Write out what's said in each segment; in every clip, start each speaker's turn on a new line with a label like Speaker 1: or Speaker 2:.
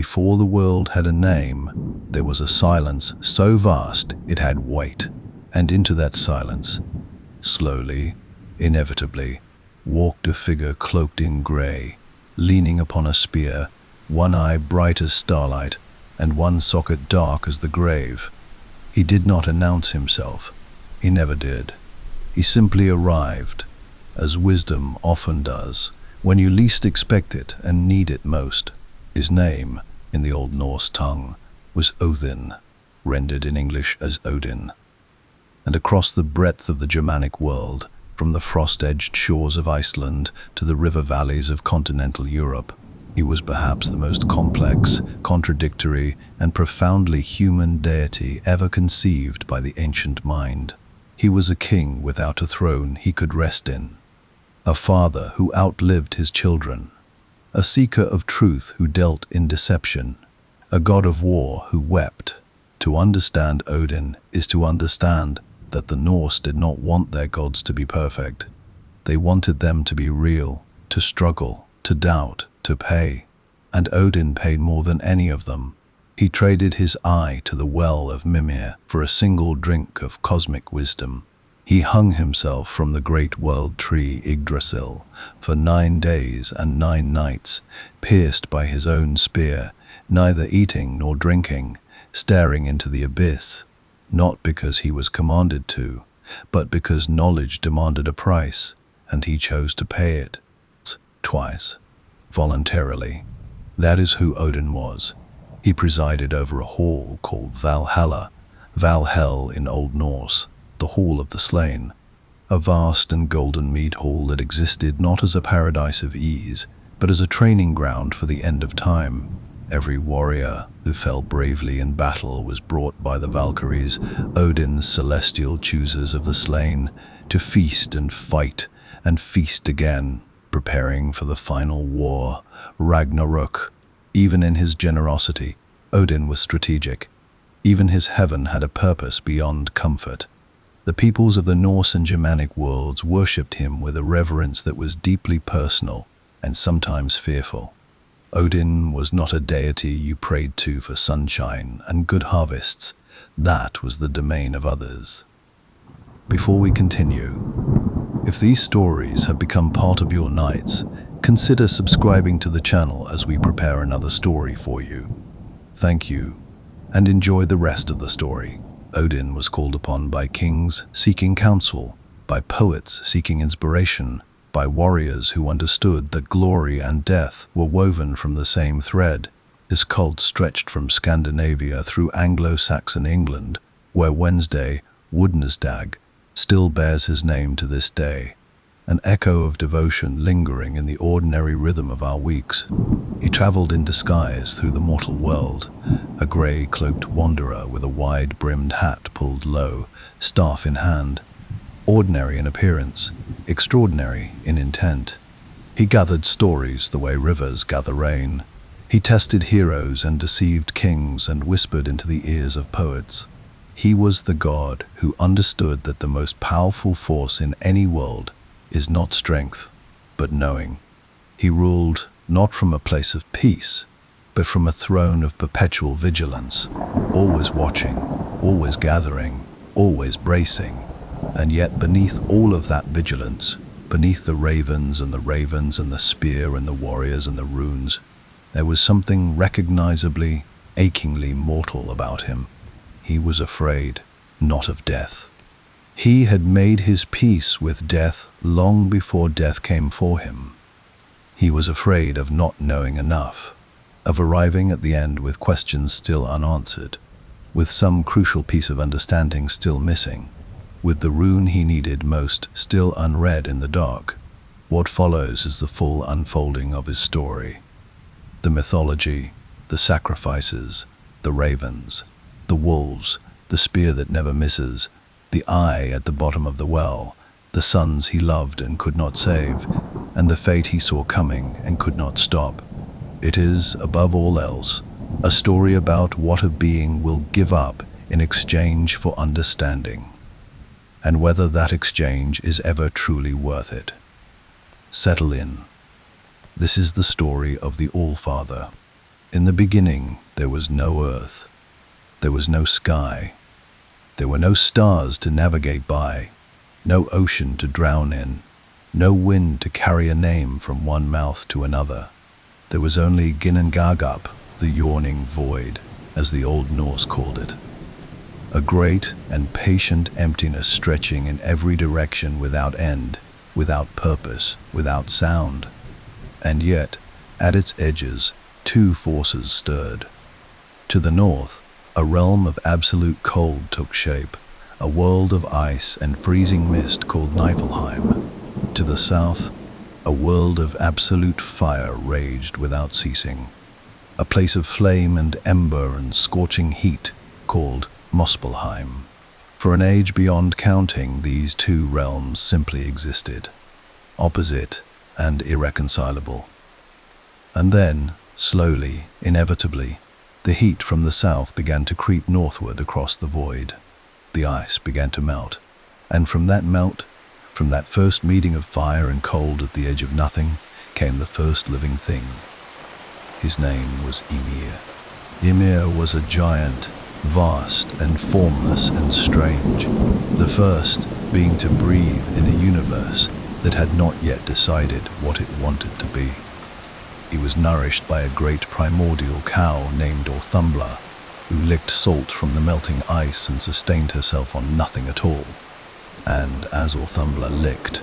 Speaker 1: before the world had a name, there was a silence so vast it had weight. And into that silence, slowly, inevitably, walked a figure cloaked in grey, leaning upon a spear, one eye bright as starlight, and one socket dark as the grave. He did not announce himself. He never did. He simply arrived, as wisdom often does, when you least expect it and need it most. His name, in the Old Norse tongue, was ODIN, rendered in English as Odin. And across the breadth of the Germanic world, from the frost-edged shores of Iceland to the river valleys of continental Europe, he was perhaps the most complex, contradictory, and profoundly human deity ever conceived by the ancient mind. He was a king without a throne he could rest in, a father who outlived his children, a seeker of truth who dealt in deception, a god of war who wept. To understand Odin is to understand that the Norse did not want their gods to be perfect. They wanted them to be real, to struggle, to doubt, to pay. And Odin paid more than any of them. He traded his eye to the well of Mimir for a single drink of cosmic wisdom. He hung himself from the great world tree Yggdrasil for 9 days and 9 nights, pierced by his own spear, neither eating nor drinking, staring into the abyss, not because he was commanded to, but because knowledge demanded a price, and he chose to pay it. Twice. Voluntarily. That is who Odin was. He presided over a hall called Valhalla, Valhell in Old Norse, the Hall of the Slain, a vast and golden mead hall that existed not as a paradise of ease, but as a training ground for the end of time. Every warrior who fell bravely in battle was brought by the Valkyries, Odin's celestial choosers of the slain, to feast and fight and feast again, preparing for the final war, Ragnarok. Even in his generosity, Odin was strategic. Even his heaven had a purpose beyond comfort. The peoples of the Norse and Germanic worlds worshipped him with a reverence that was deeply personal and sometimes fearful. Odin was not a deity you prayed to for sunshine and good harvests. That was the domain of others. Before we continue, if these stories have become part of your nights, consider subscribing to the channel as we prepare another story for you. Thank you, and enjoy the rest of the story. Odin was called upon by kings seeking counsel, by poets seeking inspiration, by warriors who understood that glory and death were woven from the same thread. His cult stretched from Scandinavia through Anglo-Saxon England, where Wednesday, Woodnesdag, still bears his name to this day, an echo of devotion lingering in the ordinary rhythm of our weeks. He traveled in disguise through the mortal world, a grey-cloaked wanderer with a wide-brimmed hat pulled low, staff in hand. Ordinary in appearance, extraordinary in intent. He gathered stories the way rivers gather rain. He tested heroes and deceived kings and whispered into the ears of poets. He was the god who understood that the most powerful force in any world is not strength, but knowing. He ruled not from a place of peace, but from a throne of perpetual vigilance, always watching, always gathering, always bracing. And yet beneath all of that vigilance, beneath the ravens and the spear and the warriors and the runes, there was something recognizably, achingly mortal about him. He was afraid, not of death. He had made his peace with death long before death came for him. He was afraid of not knowing enough, of arriving at the end with questions still unanswered, with some crucial piece of understanding still missing, with the rune he needed most still unread in the dark. What follows is the full unfolding of his story. The mythology, the sacrifices, the ravens, the wolves, the spear that never misses, the eye at the bottom of the well, the sons he loved and could not save, and the fate he saw coming and could not stop. It is, above all else, a story about what a being will give up in exchange for understanding, and whether that exchange is ever truly worth it. Settle in. This is the story of the Allfather, In the beginning there was no earth, there was no sky, there were no stars to navigate by, no ocean to drown in, no wind to carry a name from one mouth to another. There was only Ginnungagap, the yawning void, as the Old Norse called it. A great and patient emptiness stretching in every direction without end, without purpose, without sound. And yet, at its edges, two forces stirred. To the north, a realm of absolute cold took shape, a world of ice and freezing mist called Niflheim. To the south, a world of absolute fire raged without ceasing, a place of flame and ember and scorching heat called Muspelheim. For an age beyond counting, these two realms simply existed, opposite and irreconcilable. And then, slowly, inevitably, the heat from the south began to creep northward across the void. The ice began to melt, and from that melt, from that first meeting of fire and cold at the edge of nothing, came the first living thing. His name was Ymir. Ymir was a giant, vast and formless and strange, the first being to breathe in a universe that had not yet decided what it wanted to be. He was nourished by a great primordial cow named Orthumbla, who licked salt from the melting ice and sustained herself on nothing at all. And as Orthumbla licked,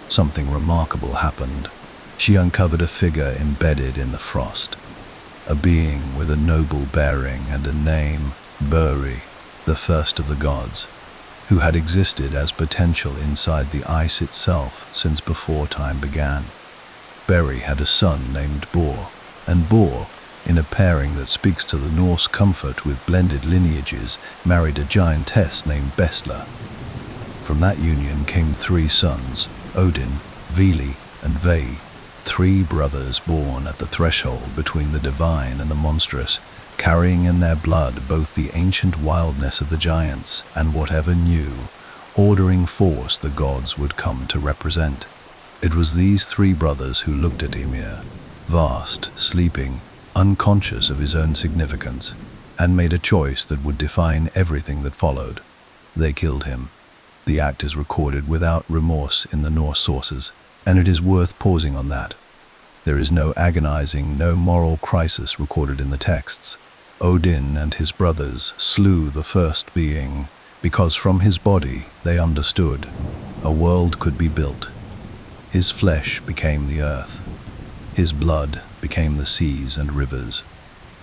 Speaker 1: something remarkable happened. She uncovered a figure embedded in the frost, a being with a noble bearing and a name, Buri, the first of the gods, who had existed as potential inside the ice itself since before time began. Buri had a son named Bor, and Bor, in a pairing that speaks to the Norse comfort with blended lineages, married a giantess named Bestla. From that union came three sons, Odin, Vili, and Vei, three brothers born at the threshold between the divine and the monstrous, carrying in their blood both the ancient wildness of the giants and whatever new, ordering force the gods would come to represent. It was these three brothers who looked at Ymir, vast, sleeping, unconscious of his own significance, and made a choice that would define everything that followed. They killed him. The act is recorded without remorse in the Norse sources, and it is worth pausing on that. There is no agonizing, no moral crisis recorded in the texts. Odin and his brothers slew the first being, because from his body they understood a world could be built. His flesh became the earth. His blood became the seas and rivers.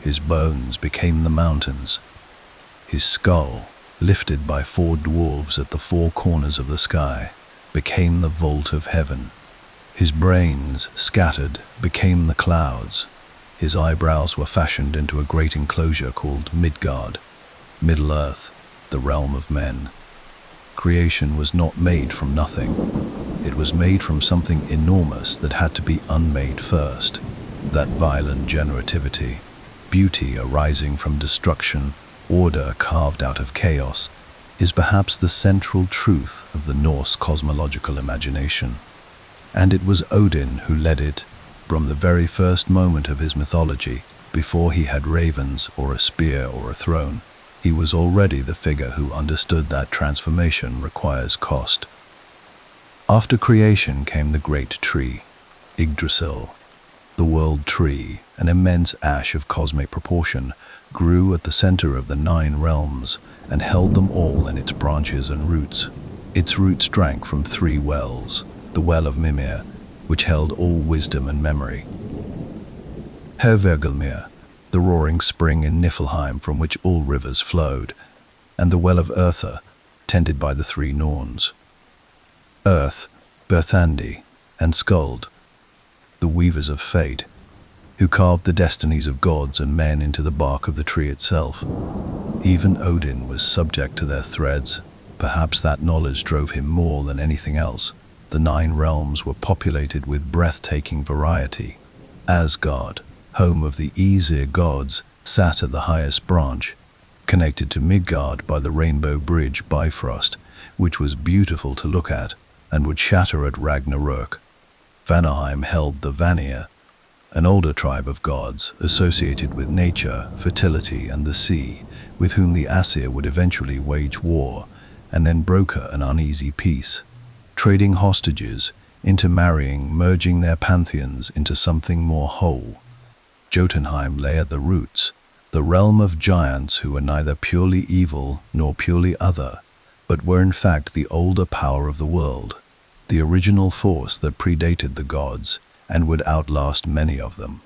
Speaker 1: His bones became the mountains. His skull, lifted by four dwarves at the four corners of the sky, became the vault of heaven. His brains, scattered, became the clouds. His eyebrows were fashioned into a great enclosure called Midgard, Middle-earth, the realm of men. Creation was not made from nothing. It was made from something enormous that had to be unmade first. That violent generativity, beauty arising from destruction, order carved out of chaos, is perhaps the central truth of the Norse cosmological imagination. And it was Odin who led it from the very first moment of his mythology, before he had ravens or a spear or a throne. He was already the figure who understood that transformation requires cost. After creation came the great tree, Yggdrasil. The world tree, an immense ash of cosmic proportion, grew at the center of the 9 realms and held them all in its branches and roots. Its roots drank from 3 wells, the well of Mimir, which held all wisdom and memory; Hvergelmir, the roaring spring in Niflheim from which all rivers flowed; and the well of Eartha, tended by the 3 Norns. Earth, Berthandi, and Skuld, the weavers of fate, who carved the destinies of gods and men into the bark of the tree itself. Even Odin was subject to their threads. Perhaps that knowledge drove him more than anything else. The 9 realms were populated with breathtaking variety. Asgard, home of the Aesir gods, sat at the highest branch, connected to Midgard by the rainbow bridge Bifrost, which was beautiful to look at and would shatter at Ragnarok. Vanaheim held the Vanir, an older tribe of gods associated with nature, fertility, and the sea, with whom the Aesir would eventually wage war and then broker an uneasy peace, trading hostages, intermarrying, merging their pantheons into something more whole. Jotunheim lay at the roots, the realm of giants who were neither purely evil nor purely other, but were in fact the older power of the world, the original force that predated the gods and would outlast many of them.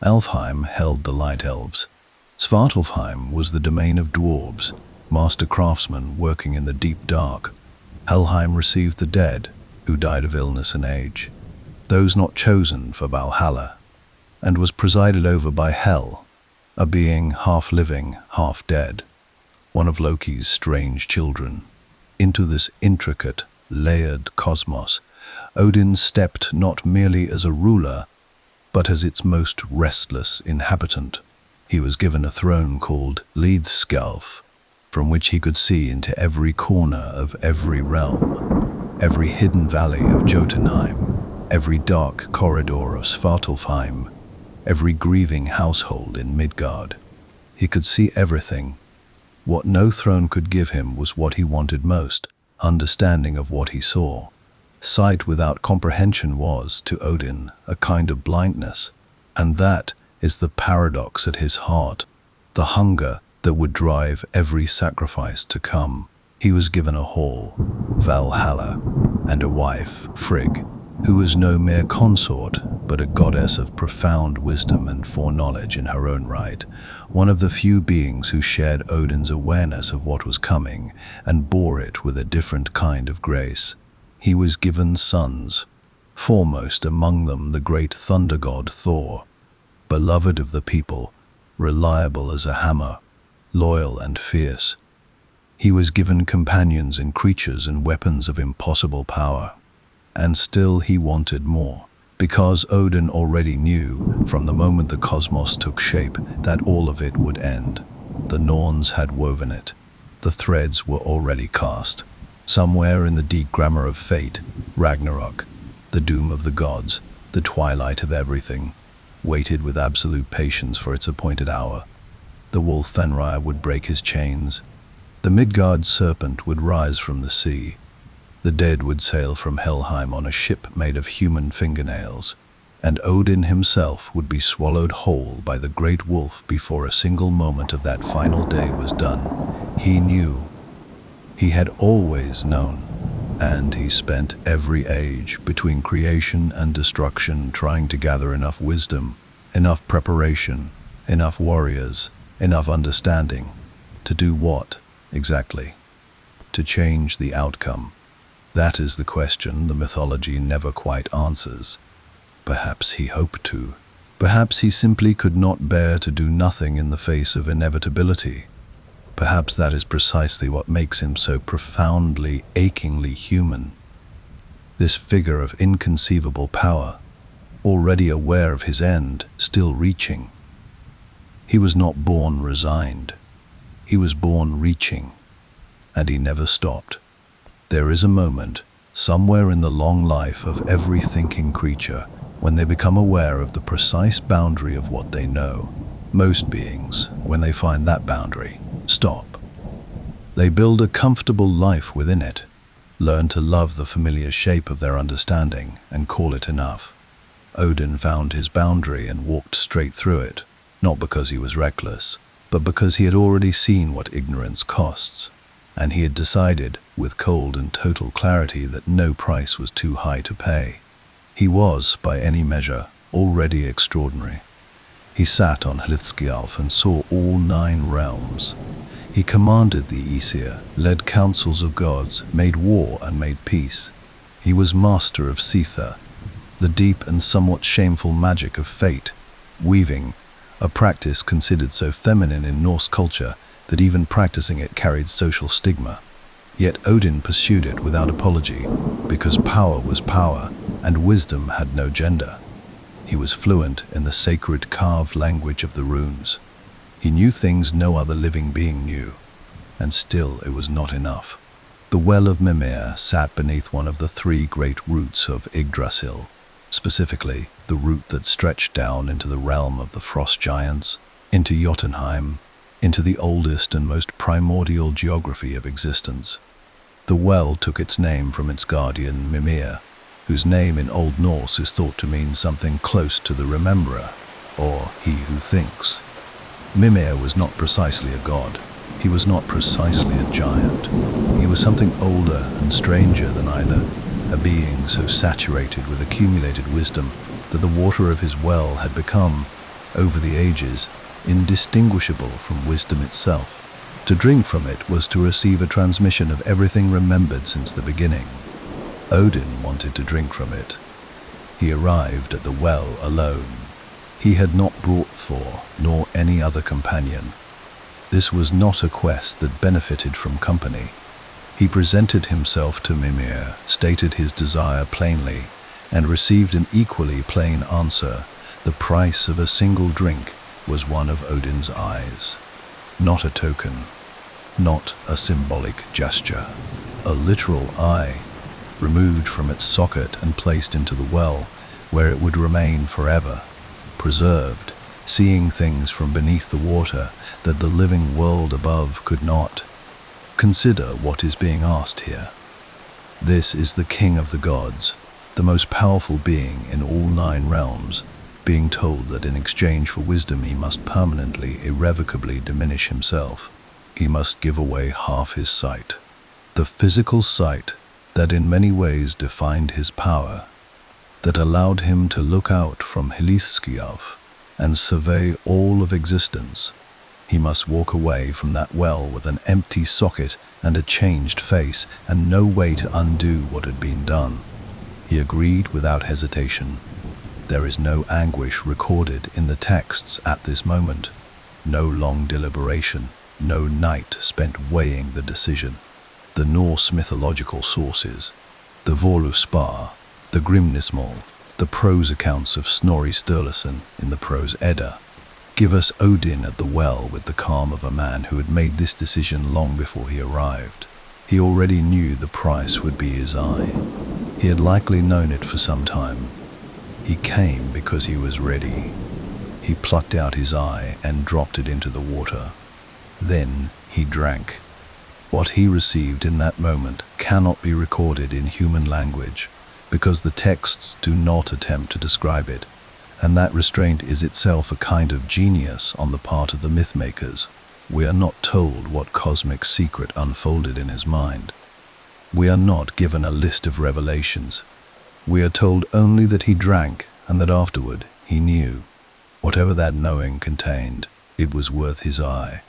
Speaker 1: Alfheim held the light elves. Svartalfheim was the domain of dwarves, master craftsmen working in the deep dark. Helheim received the dead, who died of illness and age, those not chosen for Valhalla, and was presided over by Hel, a being half living, half dead, one of Loki's strange children. Into this intricate, layered cosmos, Odin stepped not merely as a ruler, but as its most restless inhabitant. He was given a throne called Lidskjalf, from which he could see into every corner of every realm, every hidden valley of Jotunheim, every dark corridor of Svartalfheim, every grieving household in Midgard. He could see everything. What no throne could give him was what he wanted most, understanding of what he saw. Sight without comprehension was, to Odin, a kind of blindness, and that is the paradox at his heart, the hunger that would drive every sacrifice to come. He was given a hall, Valhalla, and a wife, Frigg, who was no mere consort, but a goddess of profound wisdom and foreknowledge in her own right, one of the few beings who shared Odin's awareness of what was coming and bore it with a different kind of grace. He was given sons, foremost among them the great thunder god Thor, beloved of the people, reliable as a hammer, loyal and fierce. He was given companions and creatures and weapons of impossible power. And still he wanted more, because Odin already knew, from the moment the cosmos took shape, that all of it would end. The Norns had woven it. The threads were already cast. Somewhere in the deep grammar of fate, Ragnarok, the doom of the gods, the twilight of everything, waited with absolute patience for its appointed hour. The wolf Fenrir would break his chains. The Midgard serpent would rise from the sea. The dead would sail from Helheim on a ship made of human fingernails, and Odin himself would be swallowed whole by the great wolf before a single moment of that final day was done. He knew. He had always known, and he spent every age between creation and destruction trying to gather enough wisdom, enough preparation, enough warriors, enough understanding. To do what, exactly? To change the outcome. That is the question the mythology never quite answers. Perhaps he hoped to. Perhaps he simply could not bear to do nothing in the face of inevitability. Perhaps that is precisely what makes him so profoundly, achingly human. This figure of inconceivable power, already aware of his end, still reaching. He was not born resigned. He was born reaching, and he never stopped. There is a moment, somewhere in the long life of every thinking creature, when they become aware of the precise boundary of what they know. Most beings, when they find that boundary, stop. They build a comfortable life within it, learn to love the familiar shape of their understanding, and call it enough. Odin found his boundary and walked straight through it, not because he was reckless, but because he had already seen what ignorance costs. And he had decided, with cold and total clarity, that no price was too high to pay. He was, by any measure, already extraordinary. He sat on Hlithskjalf and saw all 9 realms. He commanded the Aesir, led councils of gods, made war and made peace. He was master of Sitha, the deep and somewhat shameful magic of fate, weaving, a practice considered so feminine in Norse culture that even practicing it carried social stigma. Yet Odin pursued it without apology, because power was power, and wisdom had no gender. He was fluent in the sacred carved language of the runes. He knew things no other living being knew, and still it was not enough. The well of Mimir sat beneath one of the 3 great roots of Yggdrasil, specifically the route that stretched down into the realm of the frost giants, into Jotunheim, into the oldest and most primordial geography of existence. The well took its name from its guardian Mimir, whose name in Old Norse is thought to mean something close to the rememberer, or he who thinks. Mimir was not precisely a god. He was not precisely a giant. He was something older and stranger than either, a being so saturated with accumulated wisdom that the water of his well had become, over the ages, indistinguishable from wisdom itself. To drink from it was to receive a transmission of everything remembered since the beginning. Odin wanted to drink from it. He arrived at the well alone. He had not brought Thor, nor any other companion. This was not a quest that benefited from company. He presented himself to Mimir, stated his desire plainly, and received an equally plain answer. The price of a single drink was one of Odin's eyes. Not a token, not a symbolic gesture. A literal eye, removed from its socket and placed into the well, where it would remain forever, preserved, seeing things from beneath the water that the living world above could not. Consider what is being asked here. This is the king of the gods, the most powerful being in all 9 realms, being told that in exchange for wisdom he must permanently, irrevocably diminish himself. He must give away half his sight. The physical sight that in many ways defined his power, that allowed him to look out from Hilithskialf and survey all of existence. He must walk away from that well with an empty socket and a changed face, and no way to undo what had been done. He agreed without hesitation. There is no anguish recorded in the texts at this moment, no long deliberation, no night spent weighing the decision. The Norse mythological sources, the Völuspá, the Grimnismal, the prose accounts of Snorri Sturluson in the Prose Edda, give us Odin at the well with the calm of a man who had made this decision long before he arrived. He already knew the price would be his eye. He had likely known it for some time. He came because he was ready. He plucked out his eye and dropped it into the water. Then he drank. What he received in that moment cannot be recorded in human language, because the texts do not attempt to describe it, and that restraint is itself a kind of genius on the part of the mythmakers. We are not told what cosmic secret unfolded in his mind. We are not given a list of revelations. We are told only that he drank and that afterward he knew. Whatever that knowing contained, it was worth his eye.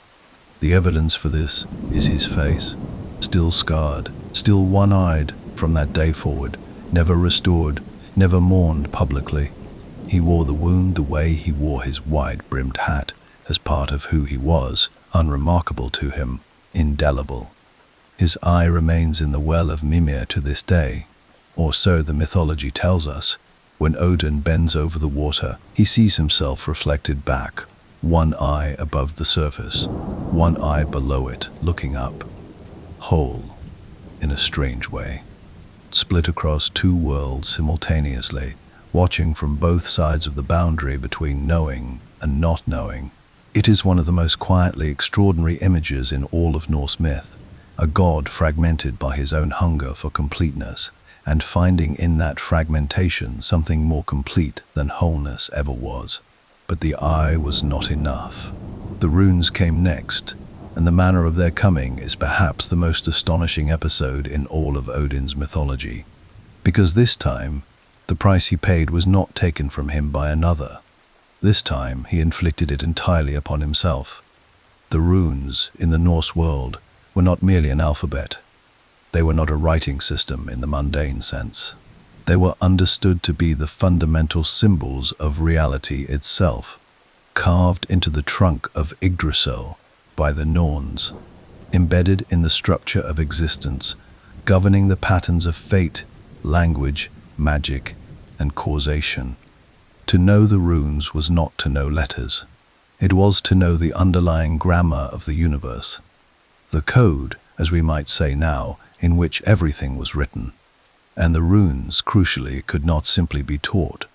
Speaker 1: The evidence for this is his face, still scarred, still one-eyed from that day forward, never restored, never mourned publicly. He wore the wound the way he wore his wide-brimmed hat, as part of who he was, unremarkable to him, indelible. His eye remains in the well of Mimir to this day, or so the mythology tells us. When Odin bends over the water, he sees himself reflected back, one eye above the surface, one eye below it, looking up, whole, in a strange way, split across 2 worlds simultaneously, watching from both sides of the boundary between knowing and not knowing. It is one of the most quietly extraordinary images in all of Norse myth, a god fragmented by his own hunger for completeness, and finding in that fragmentation something more complete than wholeness ever was. But the eye was not enough. The runes came next, and the manner of their coming is perhaps the most astonishing episode in all of Odin's mythology, because this time, the price he paid was not taken from him by another. This time, he inflicted it entirely upon himself. The runes, in the Norse world, were not merely an alphabet. They were not a writing system in the mundane sense. They were understood to be the fundamental symbols of reality itself, carved into the trunk of Yggdrasil by the Norns, embedded in the structure of existence, governing the patterns of fate, language, magic, and causation. To know the runes was not to know letters. It was to know the underlying grammar of the universe, the code, as we might say now, in which everything was written. And the runes, crucially, could not simply be taught.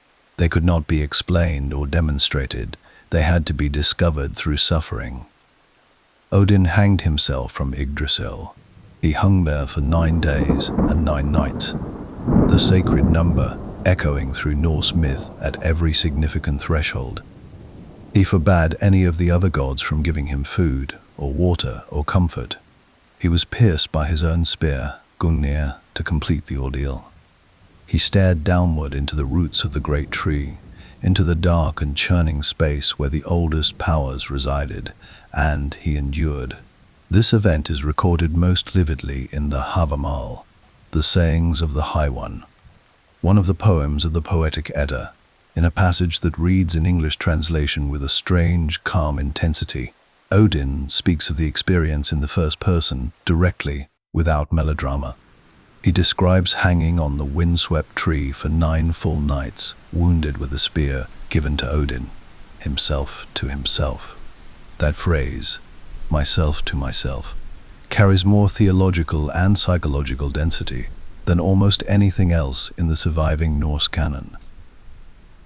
Speaker 1: They could not be explained or demonstrated. They had to be discovered through suffering. Odin hanged himself from Yggdrasil. He hung there for 9 days and 9 nights, the sacred number echoing through Norse myth at every significant threshold. He forbade any of the other gods from giving him food or water or comfort. He was pierced by his own spear, Gungnir, to complete the ordeal. He stared downward into the roots of the great tree, into the dark and churning space where the oldest powers resided, and he endured. This event is recorded most vividly in the Havamal, the sayings of the High one of the poems of the Poetic Edda, in a passage that reads in English translation with a strange, calm intensity. Odin speaks of the experience in the first person, directly, without melodrama. He describes hanging on the windswept tree for 9 full nights, wounded with a spear given to Odin, himself to himself. That phrase, myself to myself, carries more theological and psychological density than almost anything else in the surviving Norse canon.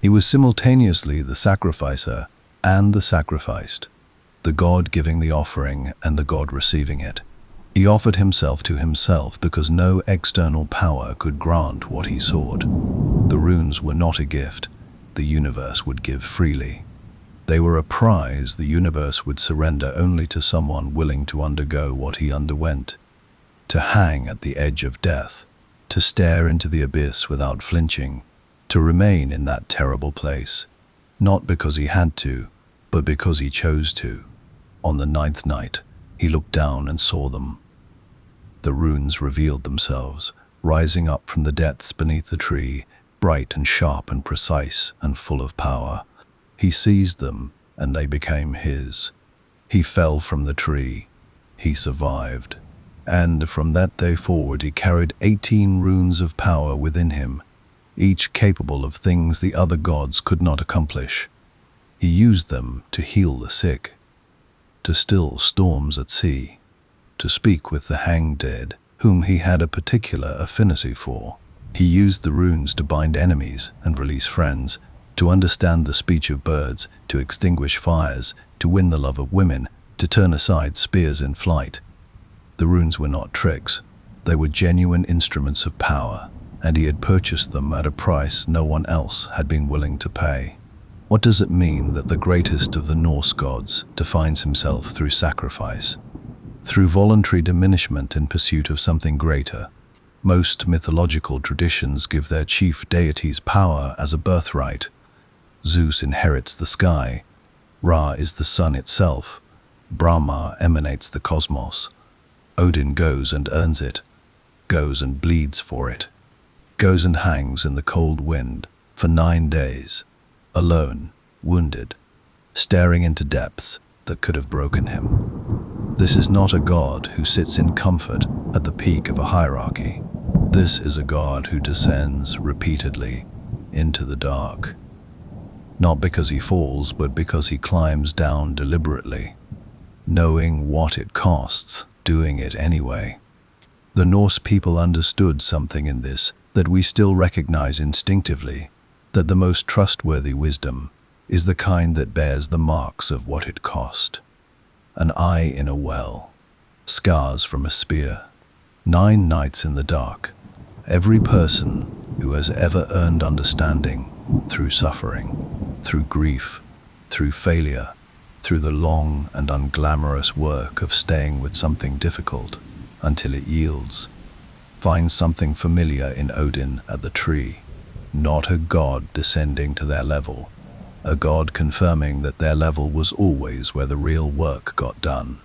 Speaker 1: He was simultaneously the sacrificer and the sacrificed, the god giving the offering and the god receiving it. He offered himself to himself because no external power could grant what he sought. The runes were not a gift the universe would give freely. They were a prize the universe would surrender only to someone willing to undergo what he underwent, to hang at the edge of death, to stare into the abyss without flinching, to remain in that terrible place, not because he had to, but because he chose to. On the 9th night, he looked down and saw them. The runes revealed themselves, rising up from the depths beneath the tree, bright and sharp and precise and full of power. He seized them, and they became his. He fell from the tree. He survived. And from that day forward he carried 18 runes of power within him, each capable of things the other gods could not accomplish. He used them to heal the sick, to still storms at sea, to speak with the hanged dead, whom he had a particular affinity for. He used the runes to bind enemies and release friends, to understand the speech of birds, to extinguish fires, to win the love of women, to turn aside spears in flight. The runes were not tricks. They were genuine instruments of power, and he had purchased them at a price no one else had been willing to pay. What does it mean that the greatest of the Norse gods defines himself through sacrifice, through voluntary diminishment in pursuit of something greater? Most mythological traditions give their chief deities power as a birthright. Zeus inherits the sky, Ra is the sun itself, Brahma emanates the cosmos. Odin goes and earns it, goes and bleeds for it, goes and hangs in the cold wind for 9 days, alone, wounded, staring into depths that could have broken him. This is not a god who sits in comfort at the peak of a hierarchy. This is a god who descends repeatedly into the dark. Not because he falls, but because he climbs down deliberately, knowing what it costs, doing it anyway. The Norse people understood something in this that we still recognize instinctively, that the most trustworthy wisdom is the kind that bears the marks of what it cost. An eye in a well, scars from a spear, 9 nights in the dark. Every person who has ever earned understanding through suffering, through grief, through failure, through the long and unglamorous work of staying with something difficult until it yields, finds something familiar in Odin at the tree. Not a god descending to their level, a god confirming that their level was always where the real work got done.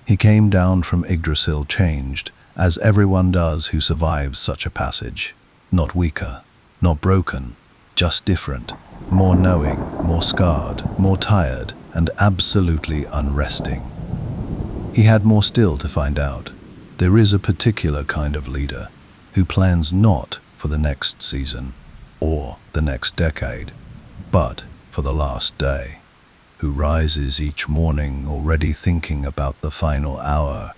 Speaker 1: He came down from Yggdrasil changed, as everyone does who survives such a passage. Not weaker, not broken, just different, more knowing, more scarred, more tired, and absolutely unresting. He had more still to find out. There is a particular kind of leader who plans not for the next season or the next decade, but for the last day, who rises each morning already thinking about the final hour,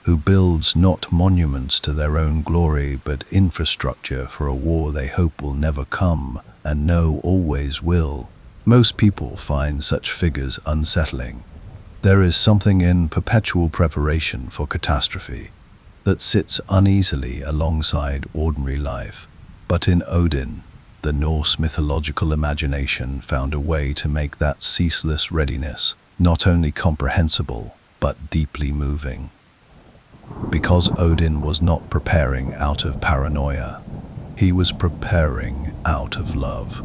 Speaker 1: who builds not monuments to their own glory but infrastructure for a war they hope will never come, and no always will. Most people find such figures unsettling. There is something in perpetual preparation for catastrophe that sits uneasily alongside ordinary life. But in Odin, the Norse mythological imagination found a way to make that ceaseless readiness not only comprehensible, but deeply moving. Because Odin was not preparing out of paranoia, he was preparing out of love.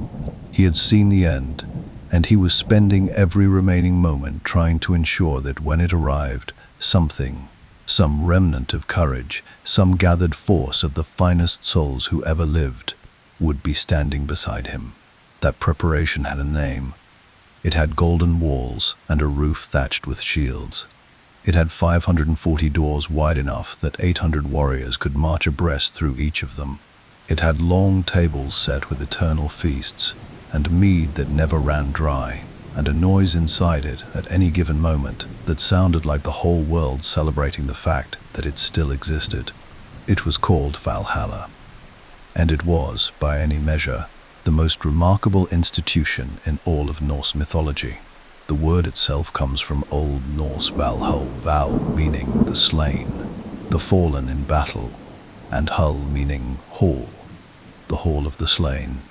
Speaker 1: He had seen the end, and he was spending every remaining moment trying to ensure that when it arrived, something, some remnant of courage, some gathered force of the finest souls who ever lived, would be standing beside him. That preparation had a name. It had golden walls and a roof thatched with shields. It had 540 doors wide enough that 800 warriors could march abreast through each of them. It had long tables set with eternal feasts, and mead that never ran dry, and a noise inside it at any given moment that sounded like the whole world celebrating the fact that it still existed. It was called Valhalla, and it was, by any measure, the most remarkable institution in all of Norse mythology. The word itself comes from Old Norse Valhall, Val meaning the slain, the fallen in battle, and Hull meaning hall, the hall of the slain.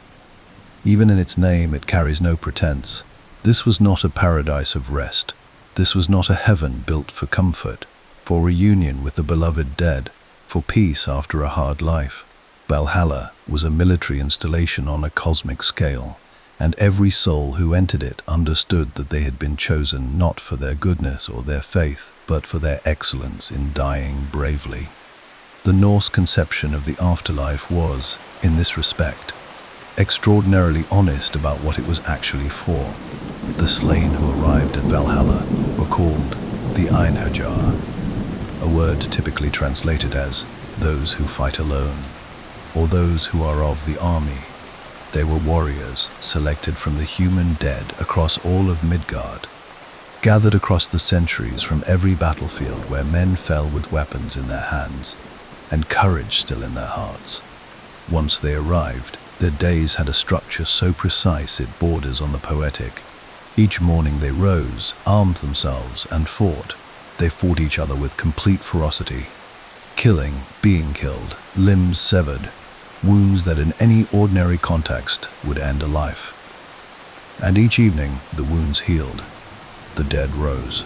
Speaker 1: Even in its name it carries no pretense. This was not a paradise of rest. This was not a heaven built for comfort, for reunion with the beloved dead, for peace after a hard life. Valhalla was a military installation on a cosmic scale, and every soul who entered it understood that they had been chosen not for their goodness or their faith, but for their excellence in dying bravely. The Norse conception of the afterlife was, in this respect, extraordinarily honest about what it was actually for. The slain who arrived at Valhalla were called the Einherjar, a word typically translated as those who fight alone, or those who are of the army. They were warriors selected from the human dead across all of Midgard, gathered across the centuries from every battlefield where men fell with weapons in their hands and courage still in their hearts. Once they arrived, their days had a structure so precise it borders on the poetic. Each morning they rose, armed themselves, and fought. They fought each other with complete ferocity, killing, being killed, limbs severed, wounds that in any ordinary context would end a life. And each evening the wounds healed, the dead rose,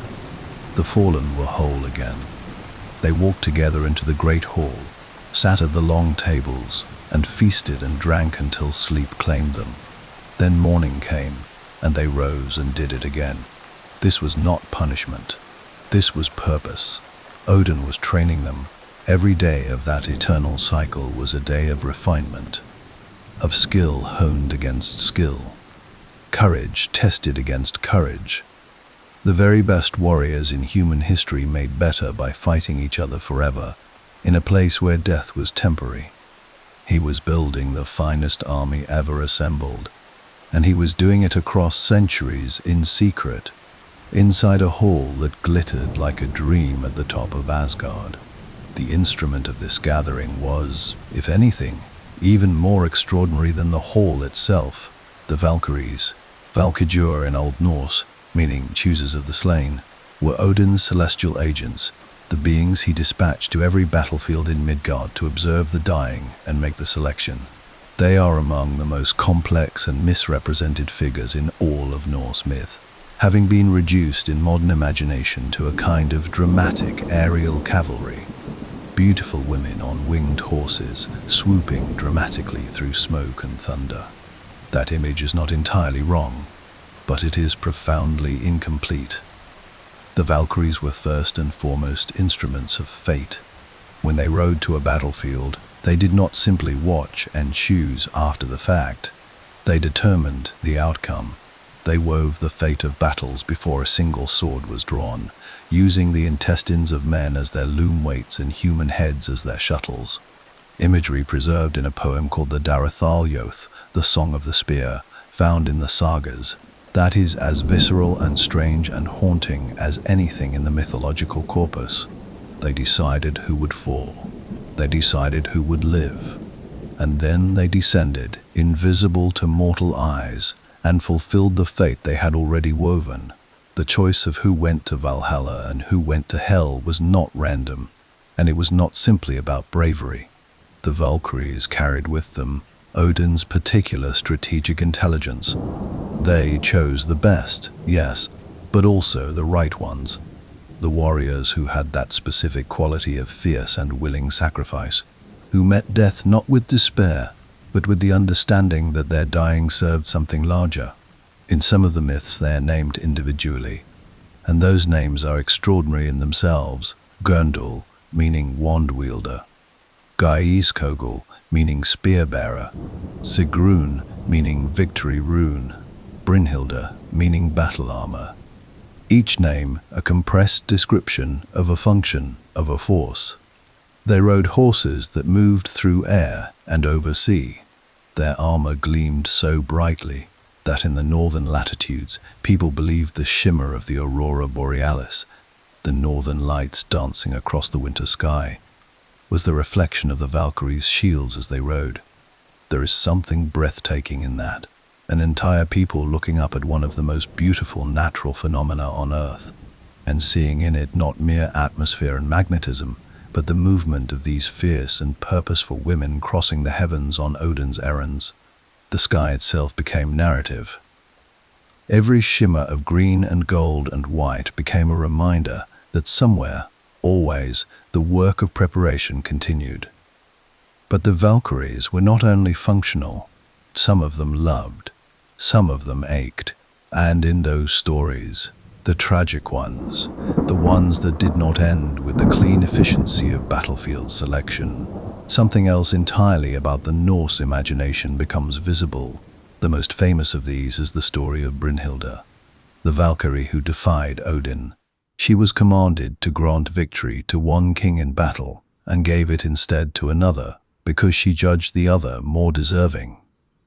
Speaker 1: the fallen were whole again. They walked together into the great hall, sat at the long tables, and feasted and drank until sleep claimed them. Then morning came, and they rose and did it again. This was not punishment. This was purpose. Odin was training them. Every day of that eternal cycle was a day of refinement, of skill honed against skill, courage tested against courage. The very best warriors in human history made better by fighting each other forever, in a place where death was temporary. He was building the finest army ever assembled, and he was doing it across centuries in secret, inside a hall that glittered like a dream at the top of Asgard. The instrument of this gathering was, if anything, even more extraordinary than the hall itself. The Valkyries, Valkyrjur in Old Norse, meaning choosers of the slain, were Odin's celestial agents, the beings he dispatched to every battlefield in Midgard to observe the dying and make the selection. They are among the most complex and misrepresented figures in all of Norse myth, having been reduced in modern imagination to a kind of dramatic aerial cavalry. Beautiful women on winged horses, swooping dramatically through smoke and thunder. That image is not entirely wrong, but it is profoundly incomplete. The Valkyries were first and foremost instruments of fate. When they rode to a battlefield, they did not simply watch and choose after the fact. They determined the outcome. They wove the fate of battles before a single sword was drawn, using the intestines of men as their loom weights and human heads as their shuttles. Imagery preserved in a poem called the Darathaljoth, the Song of the Spear, found in the sagas, that is as visceral and strange and haunting as anything in the mythological corpus. They decided who would fall. They decided who would live. and then they descended, invisible to mortal eyes, and fulfilled the fate they had already woven. The choice of who went to Valhalla and who went to Hell was not random, and it was not simply about bravery. The Valkyries carried with them Odin's particular strategic intelligence. They chose the best, yes, but also the right ones. The warriors who had that specific quality of fierce and willing sacrifice, who met death not with despair, but with the understanding that their dying served something larger. In some of the myths they are named individually, and those names are extraordinary in themselves. Gurndul, meaning wand wielder; Gaiskogul, meaning spear bearer; Sigrun, meaning victory rune; Brynhilda, meaning battle armor. Each name a compressed description of a function, of a force. They rode horses that moved through air and over sea. Their armor gleamed so brightly that in the northern latitudes people believed the shimmer of the aurora borealis, the northern lights dancing across the winter sky, was the reflection of the Valkyries' shields as they rode. There is something breathtaking in that, an entire people looking up at one of the most beautiful natural phenomena on Earth, and seeing in it not mere atmosphere and magnetism, but the movement of these fierce and purposeful women crossing the heavens on Odin's errands. The sky itself became narrative. Every shimmer of green and gold and white became a reminder that somewhere, always, the work of preparation continued. But the Valkyries were not only functional, some of them loved, some of them ached, and in those stories, the tragic ones, the ones that did not end with the clean efficiency of battlefield selection, something else entirely about the Norse imagination becomes visible. The most famous of these is the story of Brynhilda, the Valkyrie who defied Odin. She was commanded to grant victory to one king in battle, and gave it instead to another, because she judged the other more deserving,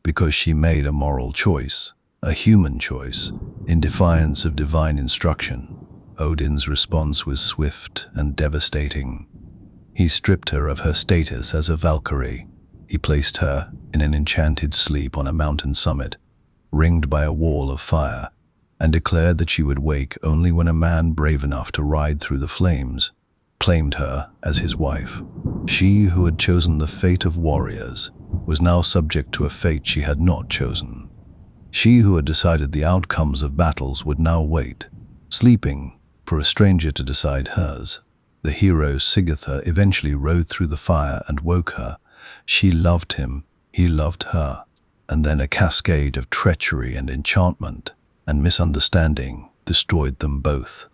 Speaker 1: because she made a moral choice, a human choice, in defiance of divine instruction. Odin's response was swift and devastating. He stripped her of her status as a Valkyrie. He placed her in an enchanted sleep on a mountain summit, ringed by a wall of fire, and declared that she would wake only when a man brave enough to ride through the flames claimed her as his wife. She who had chosen the fate of warriors was now subject to a fate she had not chosen. She who had decided the outcomes of battles would now wait, sleeping, for a stranger to decide hers. The hero Sigurður eventually rode through the fire and woke her. She loved him, he loved her, and then a cascade of treachery and enchantment and misunderstanding destroyed them both.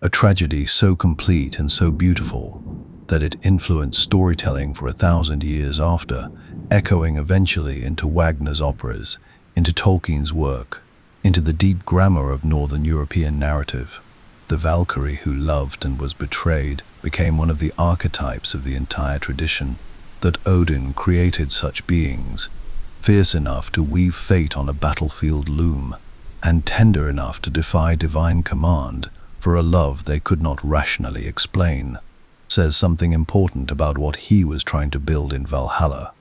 Speaker 1: A tragedy so complete and so beautiful that it influenced storytelling for 1,000 years after, echoing eventually into Wagner's operas, into Tolkien's work, into the deep grammar of Northern European narrative. The Valkyrie who loved and was betrayed became one of the archetypes of the entire tradition. That Odin created such beings, fierce enough to weave fate on a battlefield loom, and tender enough to defy divine command for a love they could not rationally explain, says something important about what he was trying to build in Valhalla.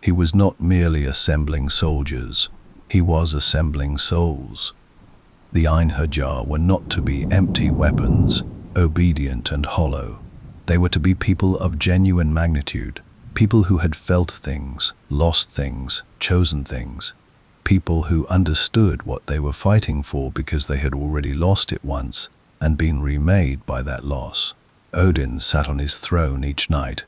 Speaker 1: He was not merely assembling soldiers, he was assembling souls. The Einherjar were not to be empty weapons, obedient and hollow. They were to be people of genuine magnitude, people who had felt things, lost things, chosen things. People who understood what they were fighting for because they had already lost it once and been remade by that loss. Odin sat on his throne each night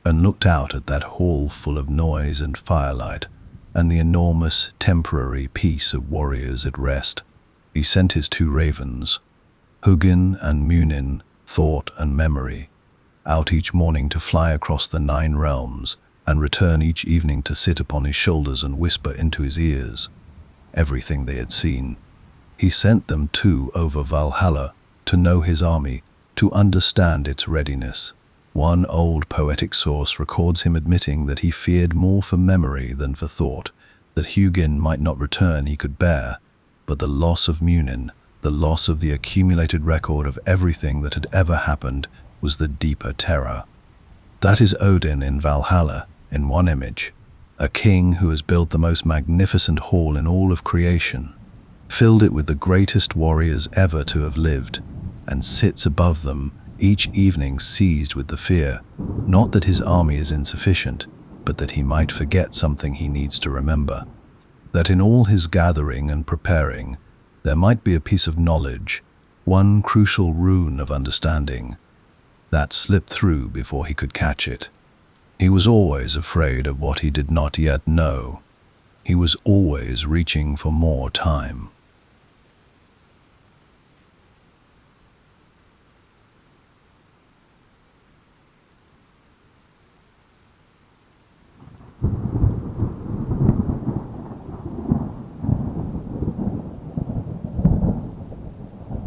Speaker 1: and looked out at that hall full of noise and firelight and the enormous temporary peace of warriors at rest. He sent his 2 ravens, Hugin and Munin, thought and memory, out each morning to fly across the 9 realms and return each evening to sit upon his shoulders and whisper into his ears everything they had seen. He sent them too over Valhalla to know his army, to understand its readiness. One old poetic source records him admitting that he feared more for memory than for thought, that Hugin might not return he could bear, but the loss of Munin, the loss of the accumulated record of everything that had ever happened, was the deeper terror. That is Odin in Valhalla, in one image, a king who has built the most magnificent hall in all of creation, filled it with the greatest warriors ever to have lived, and sits above them each evening seized with the fear, not that his army is insufficient, but that he might forget something he needs to remember, that in all his gathering and preparing, there might be a piece of knowledge, one crucial rune of understanding, that slipped through before he could catch it. He was always afraid of what he did not yet know. He was always reaching for more time.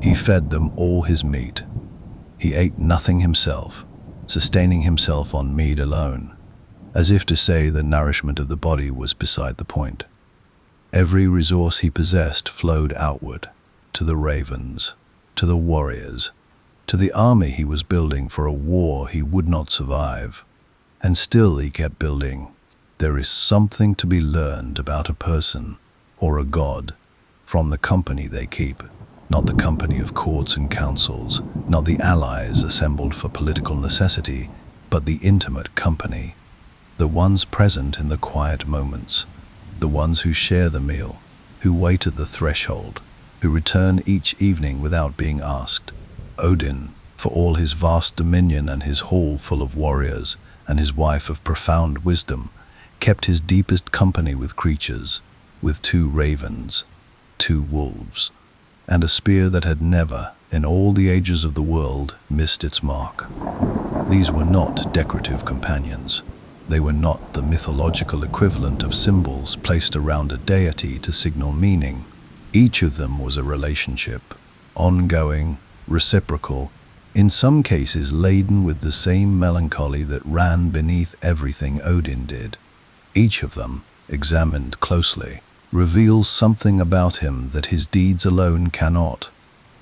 Speaker 1: He fed them all his meat. He ate nothing himself, sustaining himself on mead alone, as if to say the nourishment of the body was beside the point. Every resource he possessed flowed outward, to the ravens, to the warriors, to the army he was building for a war he would not survive. And still he kept building. There is something to be learned about a person, or a god, from the company they keep. Not the company of courts and councils, not the allies assembled for political necessity, but the intimate company, the ones present in the quiet moments, the ones who share the meal, who wait at the threshold, who return each evening without being asked. Odin, for all his vast dominion and his hall full of warriors, and his wife of profound wisdom, kept his deepest company with creatures, with 2 ravens, 2 wolves, and a spear that had never, in all the ages of the world, missed its mark. These were not decorative companions. They were not the mythological equivalent of symbols placed around a deity to signal meaning. Each of them was a relationship, ongoing, reciprocal, in some cases laden with the same melancholy that ran beneath everything Odin did. Each of them, examined closely, reveals something about him that his deeds alone cannot.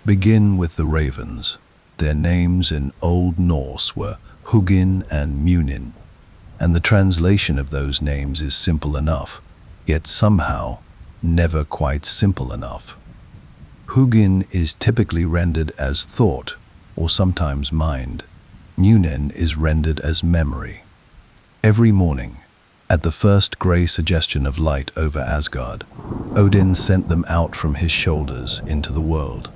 Speaker 1: Begin with the ravens. Their names in Old Norse were Hugin and Munin, and the translation of those names is simple enough, yet somehow never quite simple enough. Hugin is typically rendered as thought, or sometimes mind. Munin is rendered as memory. Every morning, at the first grey suggestion of light over Asgard, Odin sent them out from his shoulders into the world.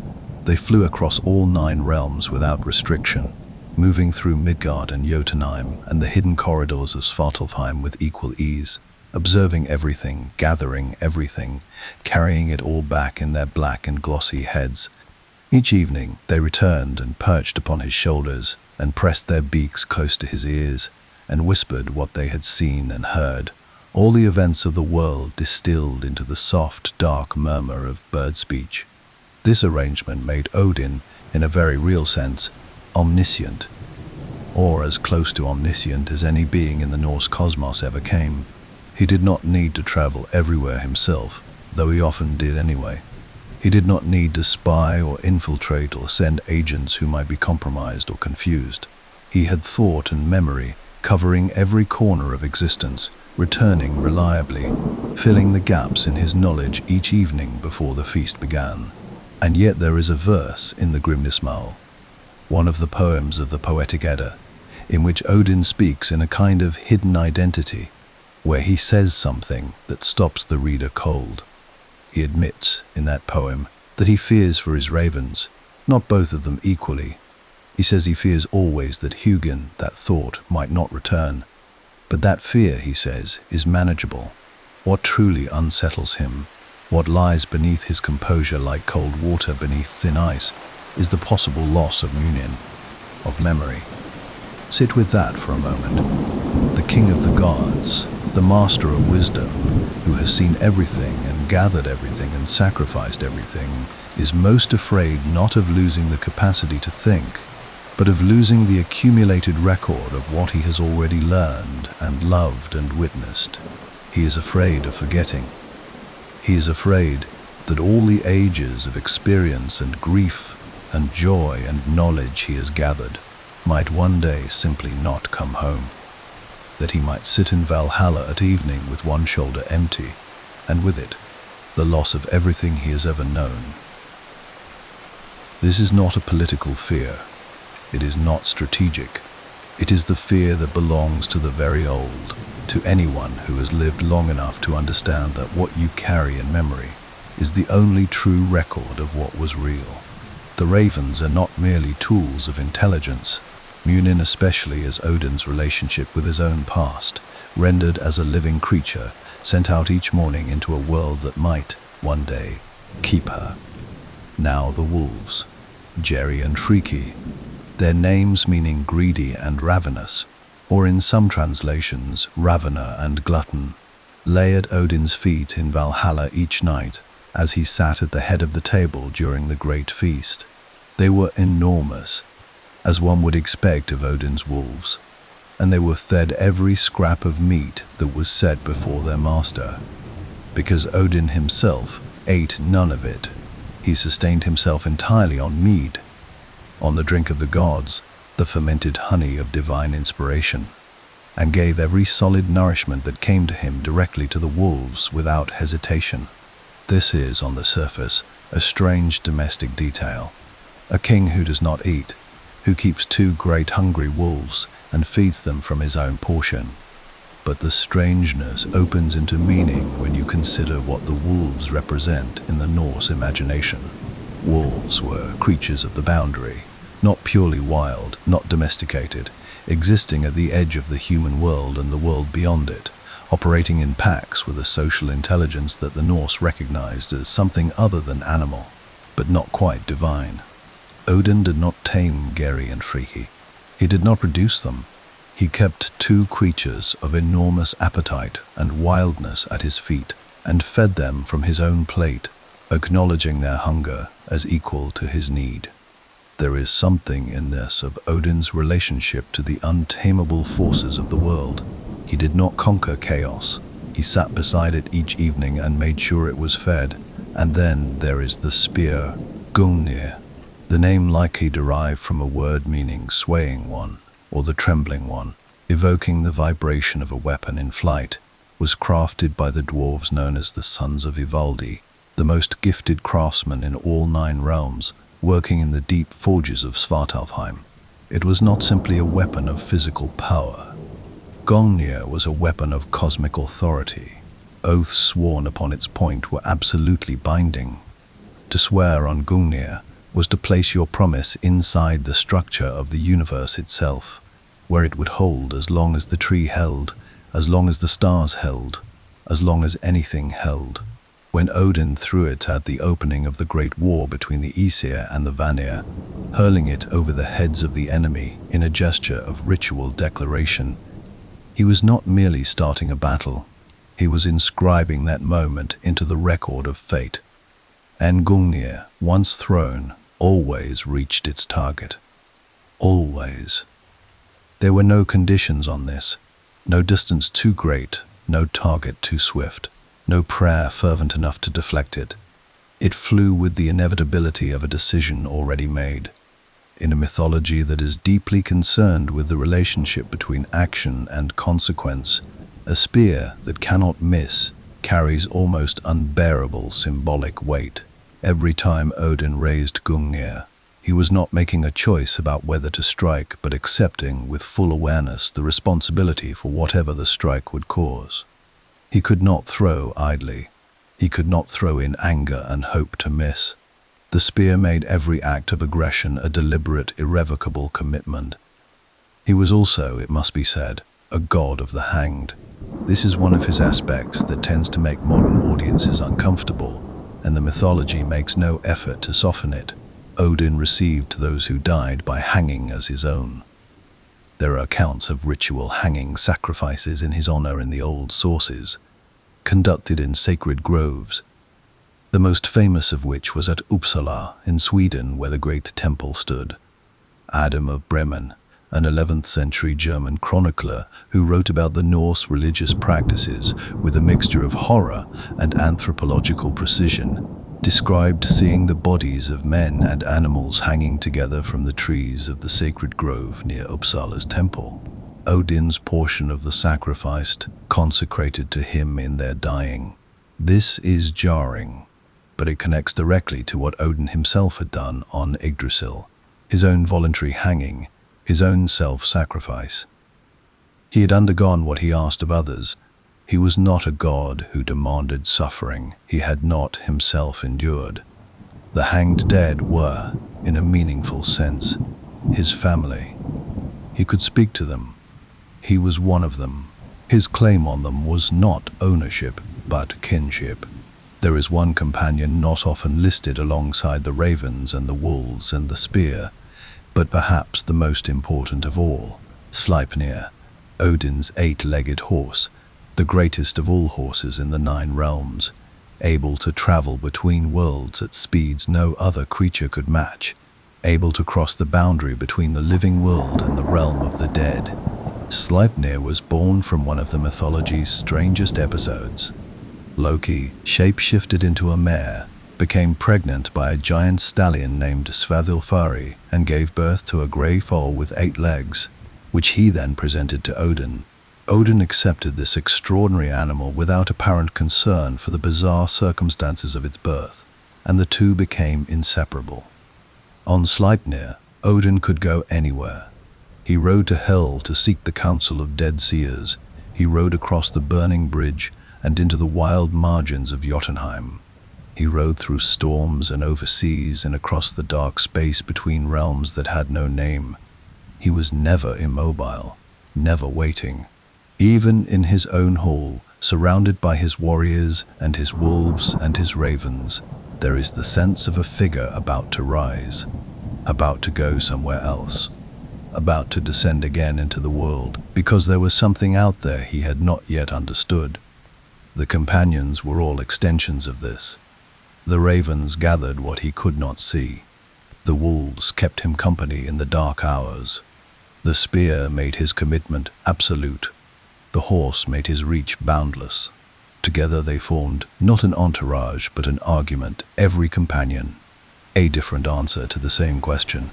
Speaker 1: They flew across all 9 realms without restriction, moving through Midgard and Jotunheim and the hidden corridors of Svartalfheim with equal ease, observing everything, gathering everything, carrying it all back in their black and glossy heads. Each evening they returned and perched upon his shoulders and pressed their beaks close to his ears, and whispered what they had seen and heard, all the events of the world distilled into the soft, dark murmur of bird speech. This arrangement made Odin, in a very real sense, omniscient, or as close to omniscient as any being in the Norse cosmos ever came. He did not need to travel everywhere himself, though he often did anyway. He did not need to spy or infiltrate or send agents who might be compromised or confused. He had thought and memory, covering every corner of existence, returning reliably, filling the gaps in his knowledge each evening before the feast began. And yet there is a verse in the Grimnismal, one of the poems of the Poetic Edda, in which Odin speaks in a kind of hidden identity, where he says something that stops the reader cold. He admits, in that poem, that he fears for his ravens, not both of them equally. He says he fears always that Hugin, that thought, might not return. But that fear, he says, is manageable. What truly unsettles him, what lies beneath his composure like cold water beneath thin ice, is the possible loss of Munin, of memory. Sit with that for a moment. The king of the gods, the master of wisdom, who has seen everything and gathered everything and sacrificed everything, is most afraid not of losing the capacity to think, but of losing the accumulated record of what he has already learned and loved and witnessed. He is afraid of forgetting. He is afraid that all the ages of experience and grief and joy and knowledge he has gathered might one day simply not come home. that he might sit in Valhalla at evening with one shoulder empty, and with it, the loss of everything he has ever known. This is not a political fear. It is not strategic. It is the fear that belongs to the very old, to anyone who has lived long enough to understand that what you carry in memory is the only true record of what was real. The ravens are not merely tools of intelligence, Munin especially as Odin's relationship with his own past, rendered as a living creature, sent out each morning into a world that might, one day, keep her. Now the wolves, Jerry and Friki, their names meaning greedy and ravenous, or in some translations, ravener and glutton, lay at Odin's feet in Valhalla each night as he sat at the head of the table during the great feast. They were enormous, as one would expect of Odin's wolves, and they were fed every scrap of meat that was set before their master. Because Odin himself ate none of it, he sustained himself entirely on mead, on the drink of the gods, the fermented honey of divine inspiration, and gave every solid nourishment that came to him directly to the wolves without hesitation. This is, on the surface, a strange domestic detail. A king who does not eat, who keeps 2 great hungry wolves and feeds them from his own portion. But the strangeness opens into meaning when you consider what the wolves represent in the Norse imagination. Wolves were creatures of the boundary, not purely wild, not domesticated, existing at the edge of the human world and the world beyond it, operating in packs with a social intelligence that the Norse recognized as something other than animal, but not quite divine. Odin did not tame Geri and Friki. He did not produce them. He kept 2 creatures of enormous appetite and wildness at his feet and fed them from his own plate, acknowledging their hunger as equal to his need. There is something in this of Odin's relationship to the untamable forces of the world. He did not conquer chaos. He sat beside it each evening and made sure it was fed. And then there is the spear, Gungnir, the name likely derived from a word meaning swaying one, or the trembling one, evoking the vibration of a weapon in flight, was crafted by the dwarves known as the Sons of Ivaldi, the most gifted craftsmen in all 9 realms, working in the deep forges of Svartalfheim. It was not simply a weapon of physical power. Gungnir was a weapon of cosmic authority. Oaths sworn upon its point were absolutely binding. To swear on Gungnir was to place your promise inside the structure of the universe itself, where it would hold as long as the tree held, as long as the stars held, as long as anything held. When Odin threw it at the opening of the great war between the Aesir and the Vanir, hurling it over the heads of the enemy in a gesture of ritual declaration, he was not merely starting a battle, he was inscribing that moment into the record of fate. And Gungnir, once thrown, always reached its target. Always. There were no conditions on this, no distance too great, no target too swift, no prayer fervent enough to deflect it. It flew with the inevitability of a decision already made. In a mythology that is deeply concerned with the relationship between action and consequence, a spear that cannot miss carries almost unbearable symbolic weight. Every time Odin raised Gungnir, he was not making a choice about whether to strike, but accepting with full awareness the responsibility for whatever the strike would cause. He could not throw idly. He could not throw in anger and hope to miss. The spear made every act of aggression a deliberate, irrevocable commitment. He was also, it must be said, a god of the hanged. This is one of his aspects that tends to make modern audiences uncomfortable, and the mythology makes no effort to soften it. Odin received those who died by hanging as his own. There are accounts of ritual hanging sacrifices in his honor in the old sources, conducted in sacred groves, the most famous of which was at Uppsala in Sweden, where the great temple stood. Adam of Bremen, an 11th century German chronicler who wrote about the Norse religious practices with a mixture of horror and anthropological precision, described seeing the bodies of men and animals hanging together from the trees of the sacred grove near Uppsala's temple. Odin's portion of the sacrificed, consecrated to him in their dying. This is jarring, but it connects directly to what Odin himself had done on Yggdrasil, his own voluntary hanging, his own self-sacrifice. He had undergone what he asked of others. He was not a god who demanded suffering he had not himself endured. The hanged dead were, in a meaningful sense, his family. He could speak to them. He was one of them. His claim on them was not ownership, but kinship. There is one companion not often listed alongside the ravens and the wolves and the spear, but perhaps the most important of all, Sleipnir, Odin's 8-legged horse, the greatest of all horses in the 9 realms, able to travel between worlds at speeds no other creature could match, able to cross the boundary between the living world and the realm of the dead. Sleipnir was born from one of the mythology's strangest episodes. Loki, shape-shifted into a mare, became pregnant by a giant stallion named Svadilfari and gave birth to a grey foal with 8 legs, which he then presented to Odin. Odin accepted this extraordinary animal without apparent concern for the bizarre circumstances of its birth, and the two became inseparable. On Sleipnir, Odin could go anywhere. He rode to Hel to seek the counsel of dead seers. He rode across the burning bridge and into the wild margins of Jotunheim. He rode through storms and over seas and across the dark space between realms that had no name. He was never immobile, never waiting. Even in his own hall, surrounded by his warriors and his wolves and his ravens, there is the sense of a figure about to rise, about to go somewhere else, about to descend again into the world, because there was something out there he had not yet understood. The companions were all extensions of this. The ravens gathered what he could not see. The wolves kept him company in the dark hours. The spear made his commitment absolute. The horse made his reach boundless. Together they formed not an entourage, but an argument, every companion, a different answer to the same question.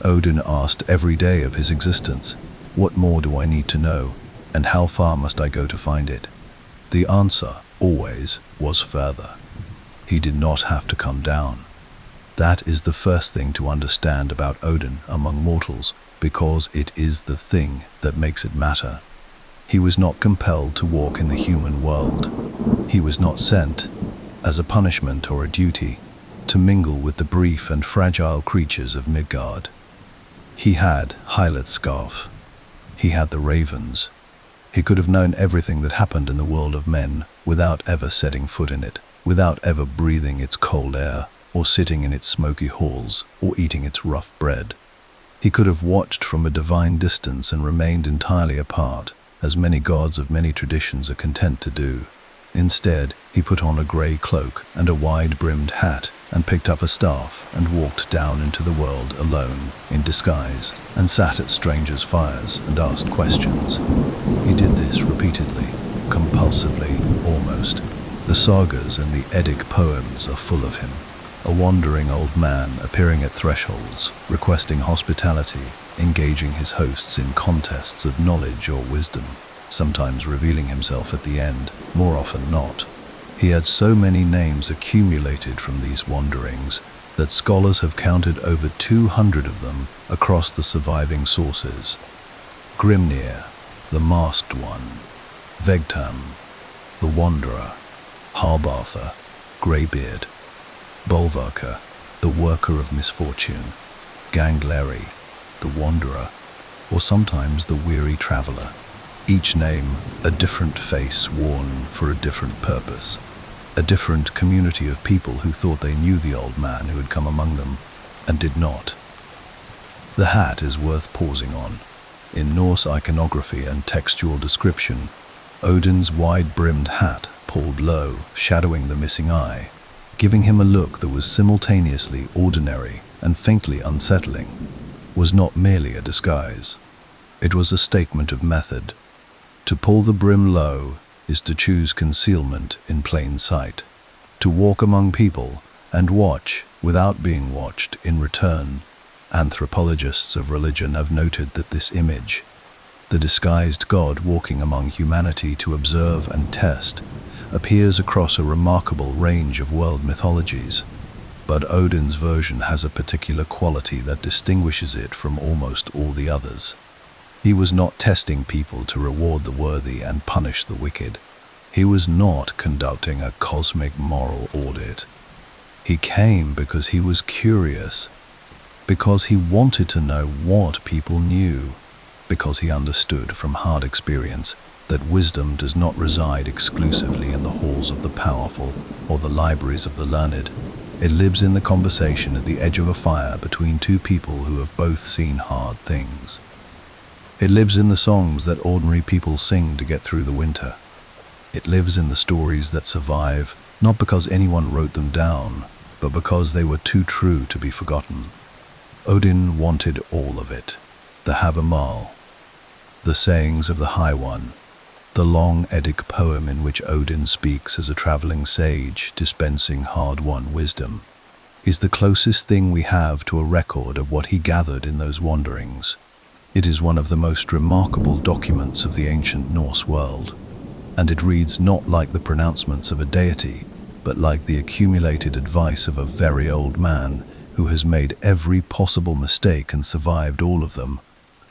Speaker 1: Odin asked every day of his existence, "What more do I need to know, and how far must I go to find it?" The answer, always, was further. He did not have to come down. That is the first thing to understand about Odin among mortals, because it is the thing that makes it matter. He was not compelled to walk in the human world. He was not sent, as a punishment or a duty, to mingle with the brief and fragile creatures of Midgard. He had Heilathskarf. He had the ravens. He could have known everything that happened in the world of men without ever setting foot in it, without ever breathing its cold air, or sitting in its smoky halls, or eating its rough bread. He could have watched from a divine distance and remained entirely apart, as many gods of many traditions are content to do. Instead, he put on a grey cloak and a wide-brimmed hat and picked up a staff and walked down into the world alone, in disguise, and sat at strangers' fires and asked questions. He did this repeatedly, compulsively, almost. The sagas and the Eddic poems are full of him. A wandering old man appearing at thresholds, requesting hospitality, engaging his hosts in contests of knowledge or wisdom, sometimes revealing himself at the end, more often not. He had so many names accumulated from these wanderings that scholars have counted over 200 of them across the surviving sources. Grimnir, the Masked One; Vegtam, the Wanderer; Harbartha, Greybeard; Bolvarkr, the Worker of Misfortune; Gangleri, the Wanderer, or sometimes the Weary Traveller. Each name a different face worn for a different purpose, a different community of people who thought they knew the old man who had come among them, and did not. The hat is worth pausing on. In Norse iconography and textual description, Odin's wide-brimmed hat pulled low, shadowing the missing eye, giving him a look that was simultaneously ordinary and faintly unsettling, was not merely a disguise. It was a statement of method. To pull the brim low is to choose concealment in plain sight, to walk among people and watch without being watched in return. Anthropologists of religion have noted that this image, the disguised god walking among humanity to observe and test, appears across a remarkable range of world mythologies. But Odin's version has a particular quality that distinguishes it from almost all the others. He was not testing people to reward the worthy and punish the wicked. He was not conducting a cosmic moral audit. He came because he was curious, because he wanted to know what people knew, because he understood from hard experience that wisdom does not reside exclusively in the halls of the powerful or the libraries of the learned. It lives in the conversation at the edge of a fire between two people who have both seen hard things. It lives in the songs that ordinary people sing to get through the winter. It lives in the stories that survive, not because anyone wrote them down, but because they were too true to be forgotten. Odin wanted all of it. The Havamal, the sayings of the High One, the long Eddic poem in which Odin speaks as a traveling sage dispensing hard-won wisdom, is the closest thing we have to a record of what he gathered in those wanderings. It is one of the most remarkable documents of the ancient Norse world, and it reads not like the pronouncements of a deity, but like the accumulated advice of a very old man who has made every possible mistake and survived all of them.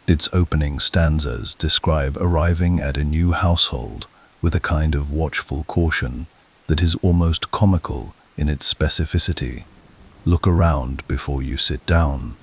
Speaker 1: Its opening stanzas describe arriving at a new household with a kind of watchful caution that is almost comical in its specificity. Look around before you sit down.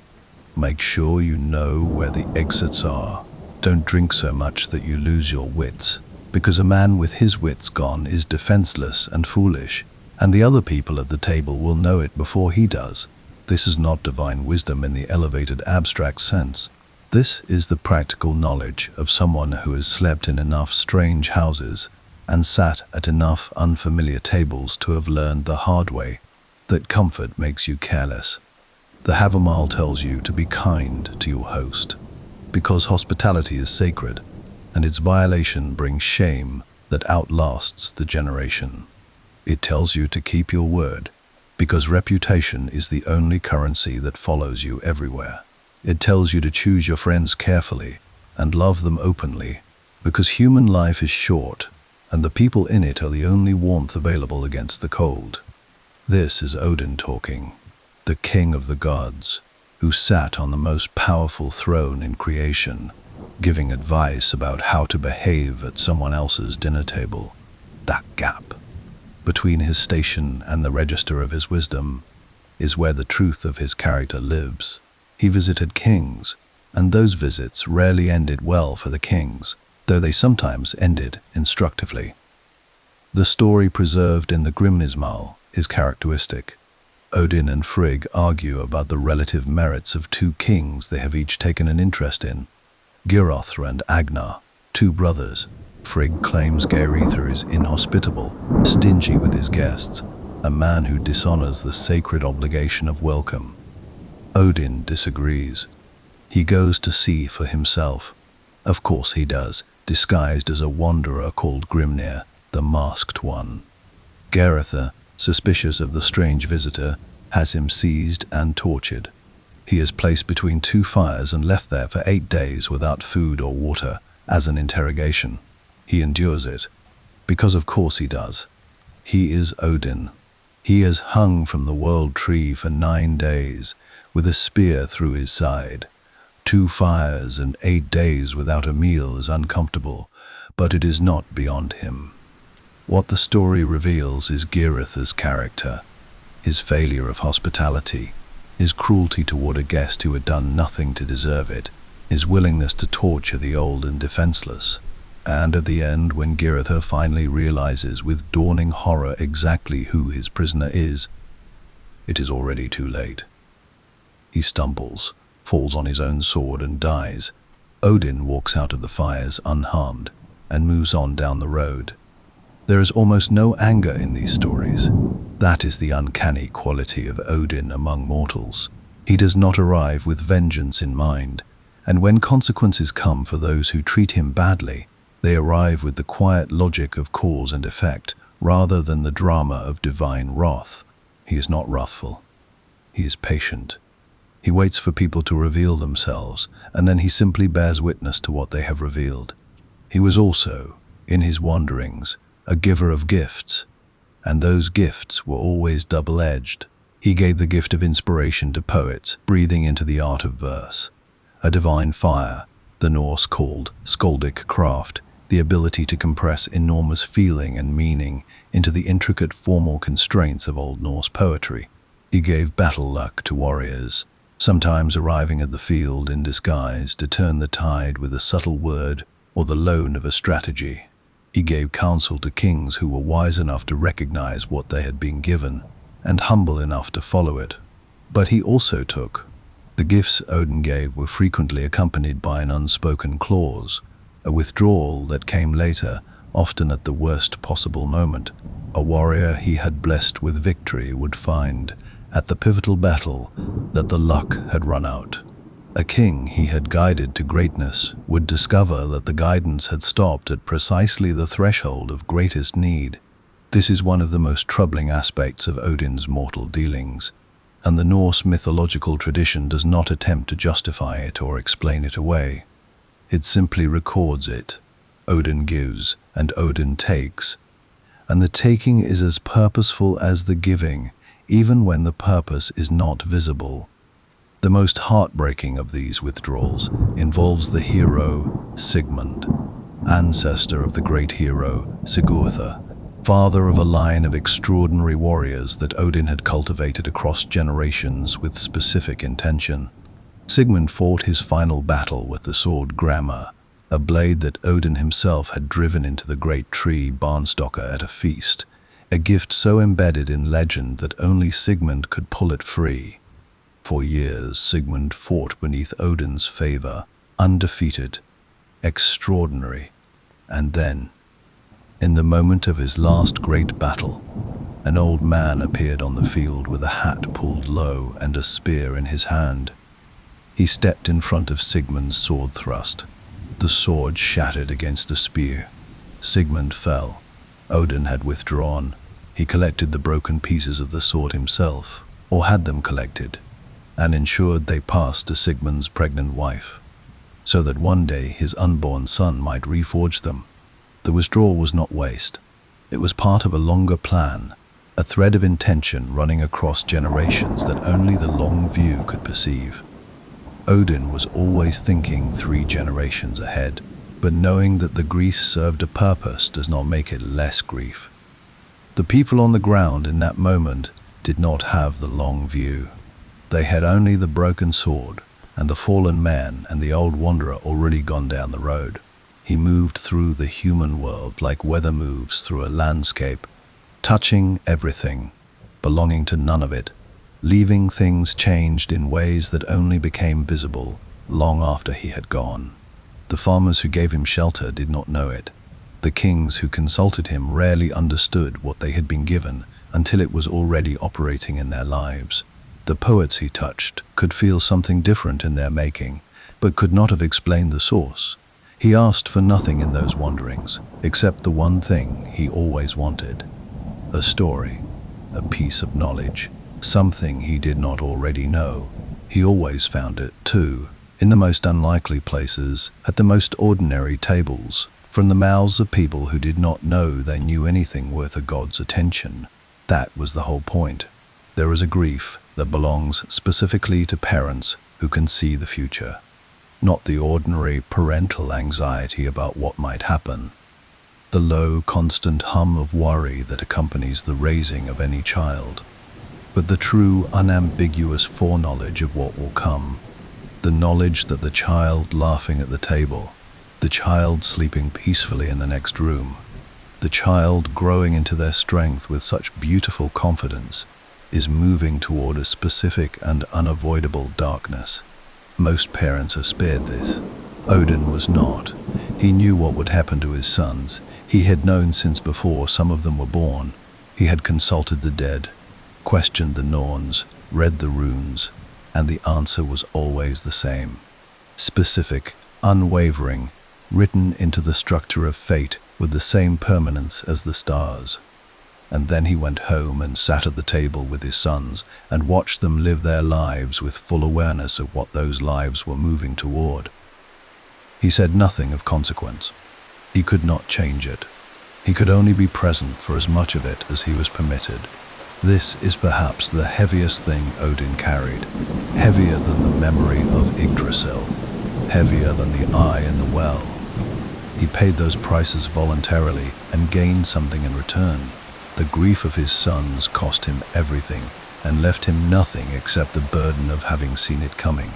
Speaker 1: Make sure you know where the exits are. Don't drink so much that you lose your wits, because a man with his wits gone is defenseless and foolish, and the other people at the table will know it before he does. This is not divine wisdom in the elevated abstract sense. This is the practical knowledge of someone who has slept in enough strange houses and sat at enough unfamiliar tables to have learned the hard way that comfort makes you careless. The Havamal tells you to be kind to your host, because hospitality is sacred, and its violation brings shame that outlasts the generation. It tells you to keep your word, because reputation is the only currency that follows you everywhere. It tells you to choose your friends carefully and love them openly, because human life is short, and the people in it are the only warmth available against the cold. This is Odin talking, the king of the gods, who sat on the most powerful throne in creation, giving advice about how to behave at someone else's dinner table. That gap between his station and the register of his wisdom is where the truth of his character lives. He visited kings, and those visits rarely ended well for the kings, though they sometimes ended instructively. The story preserved in the Grimnismal is characteristic. Odin and Frigg argue about the relative merits of two kings they have each taken an interest in, Geirröðr and Agnar, two brothers. Frigg claims Geirröðr is inhospitable, stingy with his guests, a man who dishonors the sacred obligation of welcome. Odin disagrees. He goes to see for himself. Of course he does, disguised as a wanderer called Grimnir, the Masked One. Geirröðr, suspicious of the strange visitor, has him seized and tortured. He is placed between two fires and left there for 8 days without food or water as an interrogation. He endures it, because of course he does. He is Odin. He is hung from the world tree for 9 days, with a spear through his side. 2 fires and 8 days without a meal is uncomfortable, but it is not beyond him. What the story reveals is Geirröðr's character, his failure of hospitality, his cruelty toward a guest who had done nothing to deserve it, his willingness to torture the old and defenseless. And at the end, when Geirröðr finally realizes with dawning horror exactly who his prisoner is, it is already too late. He stumbles, falls on his own sword and dies. Odin walks out of the fires unharmed and moves on down the road. There is almost no anger in these stories. That is the uncanny quality of Odin among mortals. He does not arrive with vengeance in mind, and when consequences come for those who treat him badly, they arrive with the quiet logic of cause and effect, rather than the drama of divine wrath. He is not wrathful. He is patient. He waits for people to reveal themselves, and then he simply bears witness to what they have revealed. He was also, in his wanderings, a giver of gifts, and those gifts were always double-edged. He gave the gift of inspiration to poets, breathing into the art of verse, a divine fire, the Norse called skaldic craft, the ability to compress enormous feeling and meaning into the intricate formal constraints of Old Norse poetry. He gave battle luck to warriors, sometimes arriving at the field in disguise to turn the tide with a subtle word or the loan of a strategy. He gave counsel to kings who were wise enough to recognize what they had been given and humble enough to follow it. But he also took. The gifts Odin gave were frequently accompanied by an unspoken clause, a withdrawal that came later, often at the worst possible moment. A warrior he had blessed with victory would find, at the pivotal battle, that the luck had run out. A king he had guided to greatness would discover that the guidance had stopped at precisely the threshold of greatest need. This is one of the most troubling aspects of Odin's mortal dealings, and the Norse mythological tradition does not attempt to justify it or explain it away. It simply records it. Odin gives, and Odin takes, and the taking is as purposeful as the giving, even when the purpose is not visible. The most heartbreaking of these withdrawals involves the hero Sigmund, ancestor of the great hero Sigurður, father of a line of extraordinary warriors that Odin had cultivated across generations with specific intention. Sigmund fought his final battle with the sword Gramma, a blade that Odin himself had driven into the great tree Barnstokker at a feast, a gift so embedded in legend that only Sigmund could pull it free. For years, Sigmund fought beneath Odin's favor, undefeated, extraordinary, and then, in the moment of his last great battle, an old man appeared on the field with a hat pulled low and a spear in his hand. He stepped in front of Sigmund's sword thrust. The sword shattered against the spear. Sigmund fell. Odin had withdrawn. He collected the broken pieces of the sword himself, or had them collected, and ensured they passed to Sigmund's pregnant wife, so that one day his unborn son might reforge them. The withdrawal was not waste. It was part of a longer plan, a thread of intention running across generations that only the long view could perceive. Odin was always thinking 3 generations ahead, but knowing that the grief served a purpose does not make it less grief. The people on the ground in that moment did not have the long view. They had only the broken sword and the fallen man and the old wanderer already gone down the road. He moved through the human world like weather moves through a landscape, touching everything, belonging to none of it, leaving things changed in ways that only became visible long after he had gone. The farmers who gave him shelter did not know it. The kings who consulted him rarely understood what they had been given until it was already operating in their lives. The poets he touched could feel something different in their making, but could not have explained the source. He asked for nothing in those wanderings, except the one thing he always wanted: a story, a piece of knowledge, something he did not already know. He always found it, too, in the most unlikely places, at the most ordinary tables, from the mouths of people who did not know they knew anything worth a god's attention. That was the whole point. There is a grief that belongs specifically to parents who can see the future, not the ordinary parental anxiety about what might happen, the low, constant hum of worry that accompanies the raising of any child, but the true, unambiguous foreknowledge of what will come, the knowledge that the child laughing at the table, the child sleeping peacefully in the next room, the child growing into their strength with such beautiful confidence, is moving toward a specific and unavoidable darkness. Most parents are spared this. Odin was not. He knew what would happen to his sons. He had known since before some of them were born. He had consulted the dead, questioned the Norns, read the runes, and the answer was always the same. Specific, unwavering, written into the structure of fate with the same permanence as the stars. and then he went home and sat at the table with his sons and watched them live their lives with full awareness of what those lives were moving toward. He said nothing of consequence. He could not change it. He could only be present for as much of it as he was permitted. This is perhaps the heaviest thing Odin carried, heavier than the memory of Yggdrasil, heavier than the eye in the well. He paid those prices voluntarily and gained something in return. The grief of his sons cost him everything and left him nothing except the burden of having seen it coming.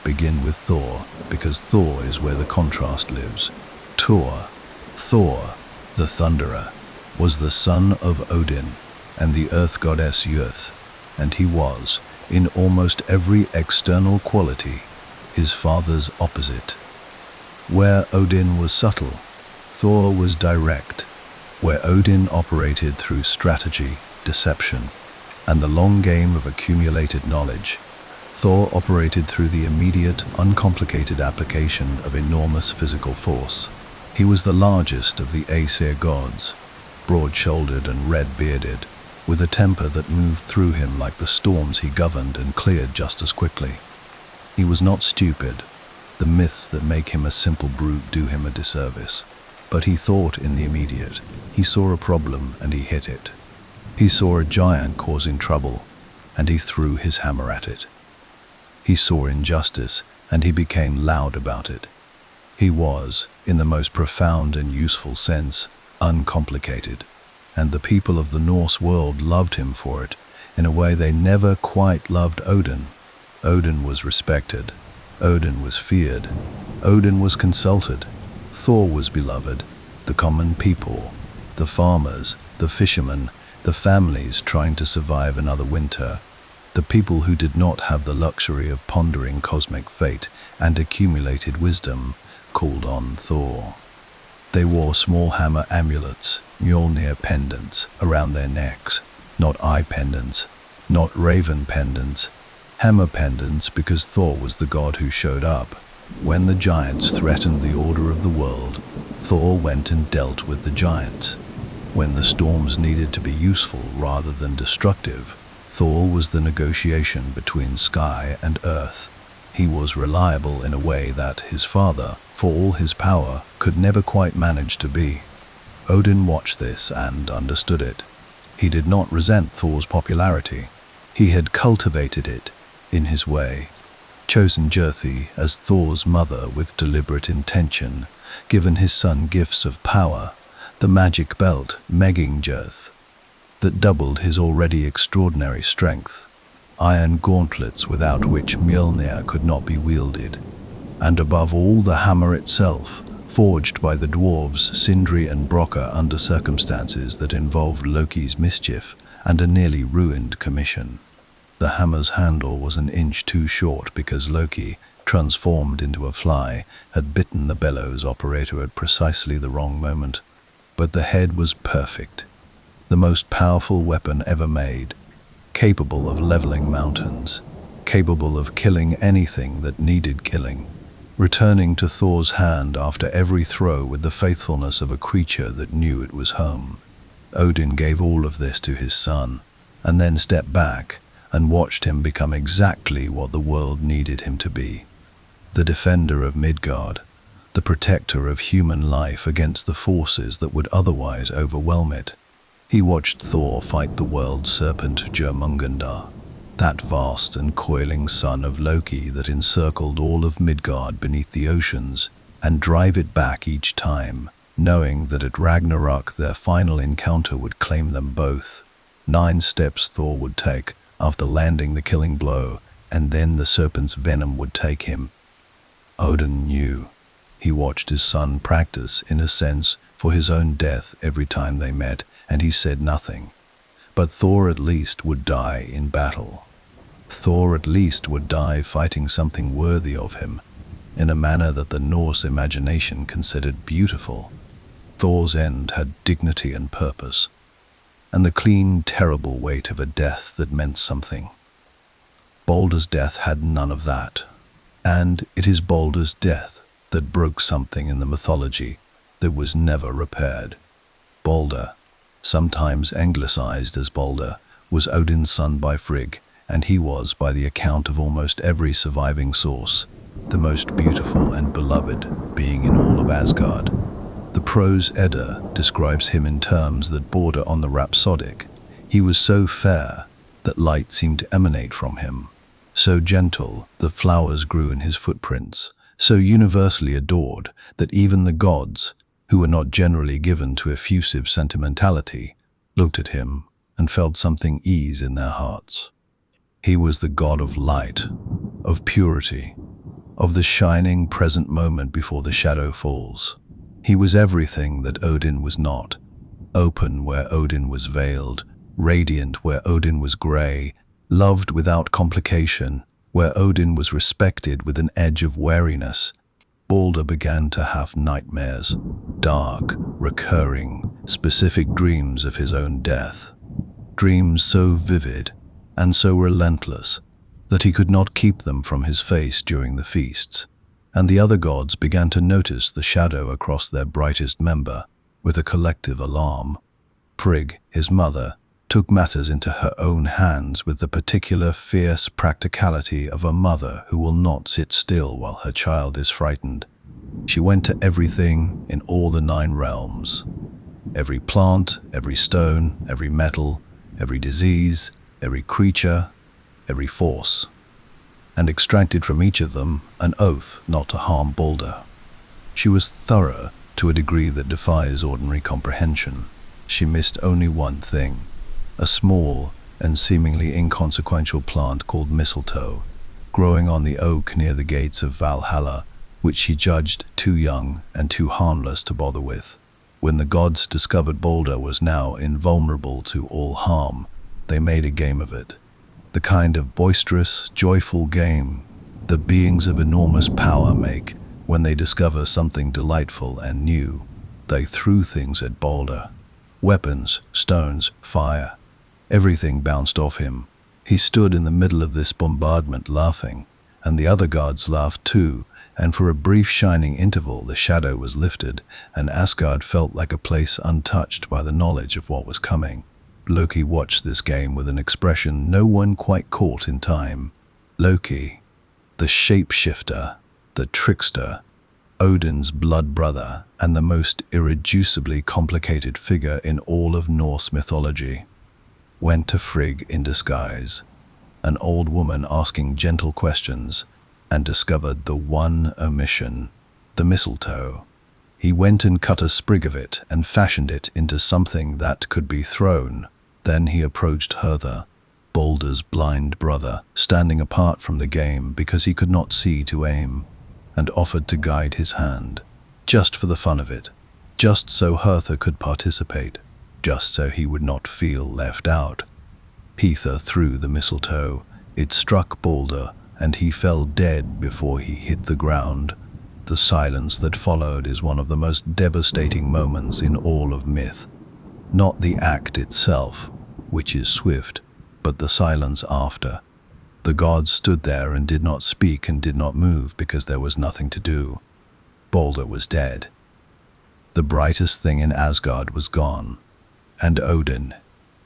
Speaker 1: Begin with Thor, because Thor is where the contrast lives. Thor, the Thunderer, was the son of Odin and the earth goddess Jörð, and he was, in almost every external quality, his father's opposite. Where Odin was subtle, Thor was direct. Where Odin operated through strategy, deception, and the long game of accumulated knowledge, Thor operated through the immediate, uncomplicated application of enormous physical force. He was the largest of the Aesir gods, broad-shouldered and red-bearded, with a temper that moved through him like the storms he governed and cleared just as quickly. He was not stupid. The myths that make him a simple brute do him a disservice. But he thought in the immediate. He saw a problem and he hit it. He saw a giant causing trouble and he threw his hammer at it. He saw injustice and he became loud about it. He was, in the most profound and useful sense, uncomplicated, and the people of the Norse world loved him for it in a way they never quite loved Odin. Odin was respected. Odin was feared. Odin was consulted. Thor was beloved. The common people, the farmers, the fishermen, the families trying to survive another winter, the people who did not have the luxury of pondering cosmic fate and accumulated wisdom, called on Thor. They wore small hammer amulets, Mjolnir pendants, around their necks, not eye pendants, not raven pendants, hammer pendants, because Thor was the god who showed up. When the giants threatened the order of the world, Thor went and dealt with the giants. When the storms needed to be useful rather than destructive, Thor was the negotiation between sky and earth. He was reliable in a way that his father, for all his power, could never quite manage to be. Odin watched this and understood it. He did not resent Thor's popularity. He had cultivated it, in his way, chosen Jörð as Thor's mother with deliberate intention, given his son gifts of power, the magic belt, Jörð, that doubled his already extraordinary strength, iron gauntlets without which Mjolnir could not be wielded, and above all the hammer itself, forged by the dwarves Sindri and Brokkr under circumstances that involved Loki's mischief and a nearly ruined commission. The hammer's handle was an inch too short because Loki, transformed into a fly, had bitten the bellows operator at precisely the wrong moment. But the head was perfect, the most powerful weapon ever made, capable of leveling mountains, capable of killing anything that needed killing, returning to Thor's hand after every throw with the faithfulness of a creature that knew it was home. Odin gave all of this to his son, and then stepped back and watched him become exactly what the world needed him to be. The defender of Midgard, the protector of human life against the forces that would otherwise overwhelm it. He watched Thor fight the world serpent Jormungandr, that vast and coiling son of Loki that encircled all of Midgard beneath the oceans, and drive it back each time, knowing that at Ragnarok their final encounter would claim them both. 9 steps Thor would take after landing the killing blow, and then the serpent's venom would take him. Odin knew. He watched his son practice, in a sense, for his own death every time they met, and he said nothing. But Thor at least would die in battle. Thor at least would die fighting something worthy of him, in a manner that the Norse imagination considered beautiful. Thor's end had dignity and purpose, and the clean, terrible weight of a death that meant something. Baldur's death had none of that, and it is Baldur's death that broke something in the mythology that was never repaired. Baldur, sometimes anglicized as Balder, was Odin's son by Frigg, and he was, by the account of almost every surviving source, the most beautiful and beloved being in all of Asgard. The prose Edda describes him in terms that border on the rhapsodic. He was so fair that light seemed to emanate from him, so gentle that flowers grew in his footprints, so universally adored that even the gods, who were not generally given to effusive sentimentality, looked at him and felt something ease in their hearts. He was the god of light, of purity, of the shining present moment before the shadow falls. He was everything that Odin was not, open where Odin was veiled, radiant where Odin was grey, loved without complication where Odin was respected with an edge of wariness. Balder began to have nightmares, dark, recurring, specific dreams of his own death. Dreams so vivid and so relentless that he could not keep them from his face during the feasts, and the other gods began to notice the shadow across their brightest member with a collective alarm. Frigg, his mother, took matters into her own hands with the particular fierce practicality of a mother who will not sit still while her child is frightened. She went to everything in all the 9 realms. Every plant, every stone, every metal, every disease, every creature, every force, and extracted from each of them an oath not to harm Balder. She was thorough to a degree that defies ordinary comprehension. She missed only one thing: a small and seemingly inconsequential plant called mistletoe, growing on the oak near the gates of Valhalla, which she judged too young and too harmless to bother with. When the gods discovered Balder was now invulnerable to all harm, they made a game of it. The kind of boisterous, joyful game that beings of enormous power make when they discover something delightful and new. They threw things at Balder. Weapons, stones, fire. Everything bounced off him. He stood in the middle of this bombardment laughing, and the other gods laughed too, and for a brief shining interval the shadow was lifted, and Asgard felt like a place untouched by the knowledge of what was coming. Loki watched this game with an expression no one quite caught in time. Loki, the shapeshifter, the trickster, Odin's blood brother, and the most irreducibly complicated figure in all of Norse mythology, went to Frigg in disguise, an old woman asking gentle questions, and discovered the one omission: the mistletoe. He went and cut a sprig of it and fashioned it into something that could be thrown. Then he approached Hertha, Balder's blind brother, standing apart from the game because he could not see to aim, and offered to guide his hand, just for the fun of it, just so Hertha could participate, just so he would not feel left out. Hertha threw the mistletoe. It struck Balder, and he fell dead before he hit the ground. The silence that followed is one of the most devastating moments in all of myth. Not the act itself, which is swift, but the silence after. The gods stood there and did not speak and did not move because there was nothing to do. Balder was dead. The brightest thing in Asgard was gone. And Odin,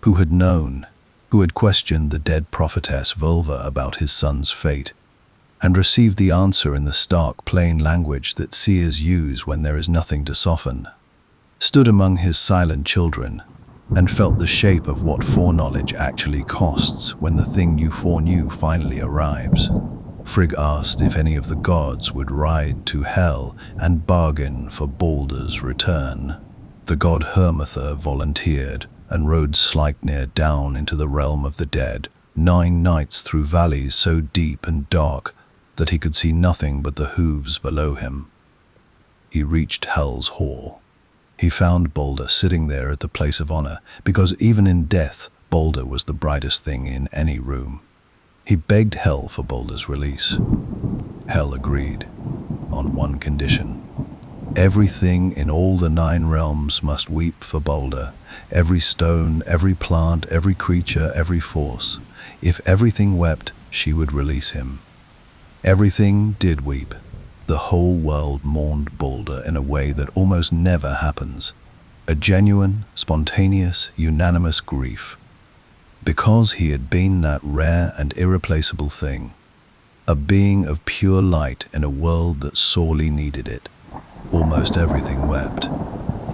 Speaker 1: who had known, who had questioned the dead prophetess Volva about his son's fate, and received the answer in the stark, plain language that seers use when there is nothing to soften, stood among his silent children and felt the shape of what foreknowledge actually costs when the thing you foreknew finally arrives. Frigg asked if any of the gods would ride to Hel and bargain for Balder's return. The god Hermitha volunteered and rode Sleipnir down into the realm of the dead, 9 nights through valleys so deep and dark that he could see nothing but the hooves below him. He reached Hel's hall. He found Balder sitting there at the place of honor, because even in death, Balder was the brightest thing in any room. He begged Hel for Balder's release. Hel agreed, on one condition. Everything in all the 9 realms must weep for Balder. Every stone, every plant, every creature, every force. If everything wept, she would release him. Everything did weep. The whole world mourned Balder in a way that almost never happens. a genuine, spontaneous, unanimous grief, because he had been that rare and irreplaceable thing, a being of pure light in a world that sorely needed it. Almost everything wept.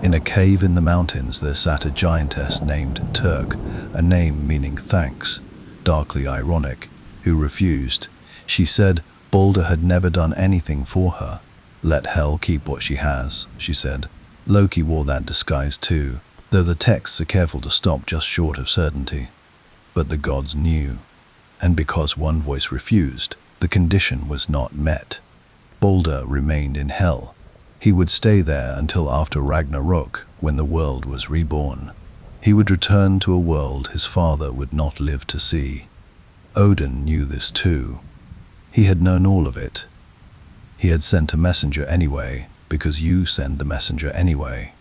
Speaker 1: In a cave in the mountains there sat a giantess named Turk, a name meaning thanks, darkly ironic, who refused. She said Balder had never done anything for her. Let hell keep what she has, she said. Loki wore that disguise too, though the texts are careful to stop just short of certainty. But the gods knew, and because one voice refused, the condition was not met. Balder remained in hell. He would stay there until after Ragnarok, when the world was reborn. He would return to a world his father would not live to see. Odin knew this too. He had known all of it. He had sent a messenger anyway, because you send the messenger anyway.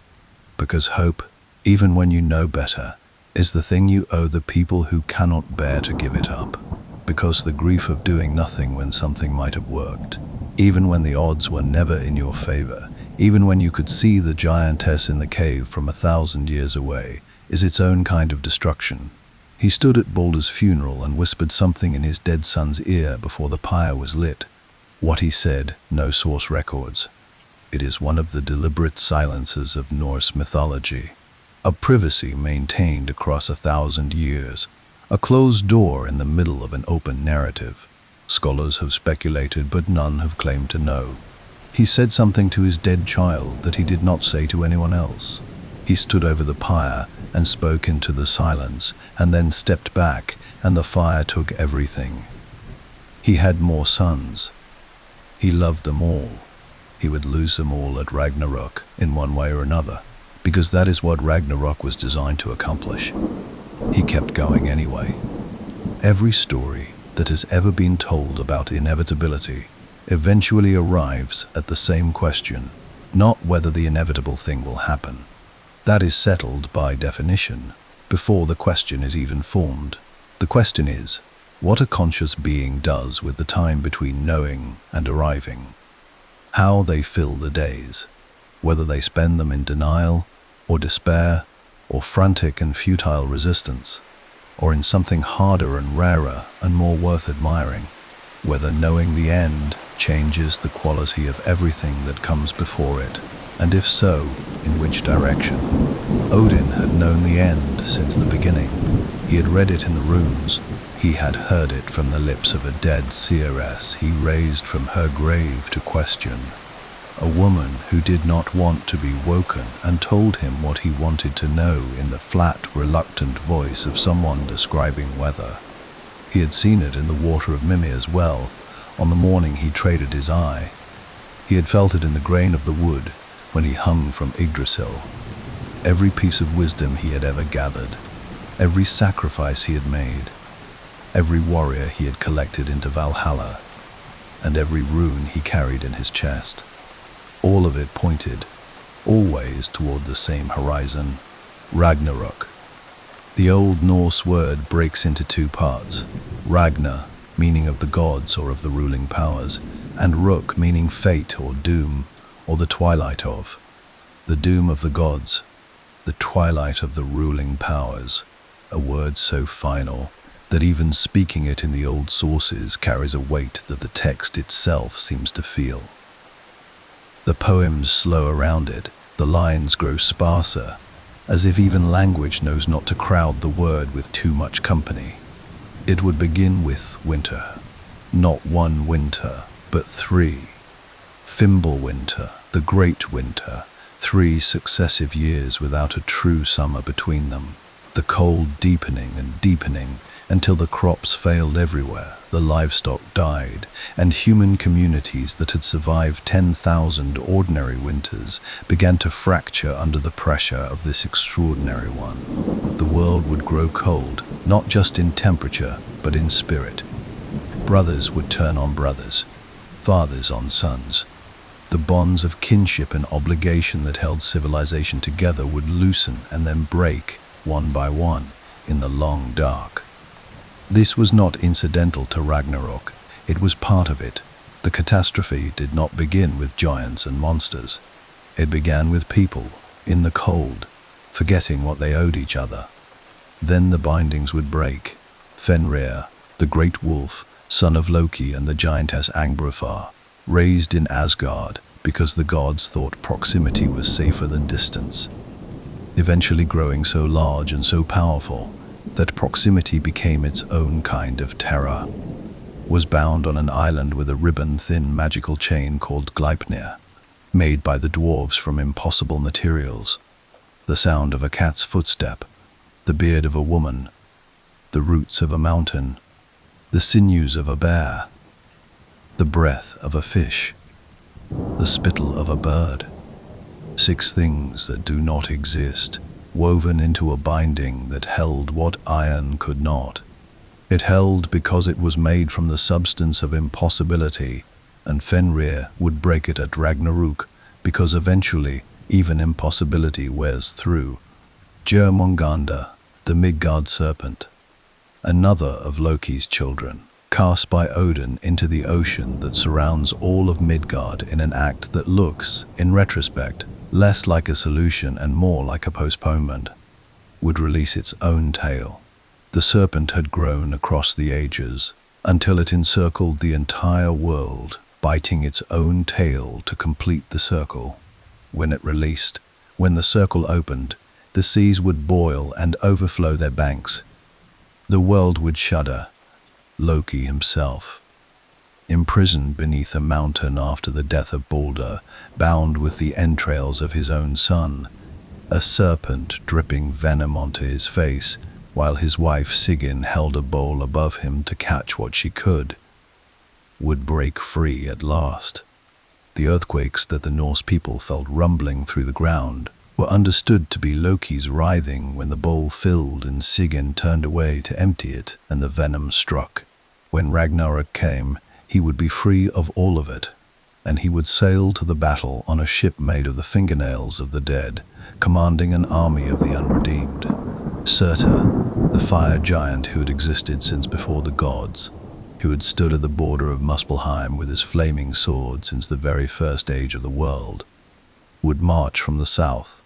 Speaker 1: Because hope, even when you know better, is the thing you owe the people who cannot bear to give it up. Because the grief of doing nothing when something might have worked, even when the odds were never in your favor, even when you could see the giantess in the cave from 1,000 years away, is its own kind of destruction. He stood at Balder's funeral and whispered something in his dead son's ear before the pyre was lit. What he said, no source records. It is one of the deliberate silences of Norse mythology, a privacy maintained across 1,000 years, a closed door in the middle of an open narrative. Scholars have speculated, but none have claimed to know. He said something to his dead child that he did not say to anyone else. He stood over the pyre and spoke into the silence, and then stepped back, and the fire took everything. He had more sons. He loved them all. He would lose them all at Ragnarok, in one way or another, because that is what Ragnarok was designed to accomplish. He kept going anyway. Every story that has ever been told about inevitability eventually arrives at the same question, not whether the inevitable thing will happen. That is settled by definition, before the question is even formed. The question is, what a conscious being does with the time between knowing and arriving. How they fill the days, whether they spend them in denial or despair, or frantic and futile resistance, or in something harder and rarer and more worth admiring, whether knowing the end changes the quality of everything that comes before it, and if so, in which direction. Odin had known the end since the beginning. He had read it in the runes. He had heard it from the lips of a dead seeress he raised from her grave to question. A woman who did not want to be woken and told him what he wanted to know in the flat, reluctant voice of someone describing weather. He had seen it in the water of Mimir's well, on the morning he traded his eye. He had felt it in the grain of the wood when he hung from Yggdrasil. Every piece of wisdom he had ever gathered, every sacrifice he had made, every warrior he had collected into Valhalla, and every rune he carried in his chest. All of it pointed, always toward the same horizon, Ragnarok. The Old Norse word breaks into two parts, Ragnar, meaning of the gods or of the ruling powers, and Ruk, meaning fate or doom, or the twilight of. The doom of the gods, the twilight of the ruling powers, a word so final that even speaking it in the old sources carries a weight that the text itself seems to feel. The poems slow around it, the lines grow sparser, as if even language knows not to crowd the word with too much company. It would begin with winter. Not one winter, but three. Fimbulwinter, the great winter, 3 successive years without a true summer between them. The cold deepening and deepening until the crops failed everywhere, the livestock died, and human communities that had survived 10,000 ordinary winters began to fracture under the pressure of this extraordinary one. The world would grow cold, not just in temperature, but in spirit. Brothers would turn on brothers, fathers on sons. The bonds of kinship and obligation that held civilization together would loosen and then break, one by one, in the long dark. This was not incidental to Ragnarok, it was part of it. The catastrophe did not begin with giants and monsters. It began with people, in the cold, forgetting what they owed each other. Then the bindings would break. Fenrir, the great wolf, son of Loki and the giantess Angrboda, raised in Asgard because the gods thought proximity was safer than distance, eventually growing so large and so powerful that proximity became its own kind of terror. Was bound on an island with a ribbon-thin magical chain called Gleipnir, made by the dwarves from impossible materials. The sound of a cat's footstep, the beard of a woman, the roots of a mountain, the sinews of a bear, the breath of a fish, the spittle of a bird. 6 things that do not exist, woven into a binding that held what iron could not. It held because it was made from the substance of impossibility, and Fenrir would break it at Ragnarok because eventually even impossibility wears through. Jormungandr, the Midgard serpent, another of Loki's children, cast by Odin into the ocean that surrounds all of Midgard in an act that looks, in retrospect, less like a solution and more like a postponement, would release its own tail. The serpent had grown across the ages until it encircled the entire world, biting its own tail to complete the circle. When it released, when the circle opened, the seas would boil and overflow their banks. The world would shudder. Loki himself, imprisoned beneath a mountain after the death of Balder, bound with the entrails of his own son, a serpent dripping venom onto his face, while his wife Sigyn held a bowl above him to catch what she could, would break free at last. The earthquakes that the Norse people felt rumbling through the ground were understood to be Loki's writhing when the bowl filled and Sigyn turned away to empty it and the venom struck. When Ragnarok came, he would be free of all of it, and he would sail to the battle on a ship made of the fingernails of the dead, commanding an army of the unredeemed. Surtur, the fire giant who had existed since before the gods, who had stood at the border of Muspelheim with his flaming sword since the very first age of the world, would march from the south,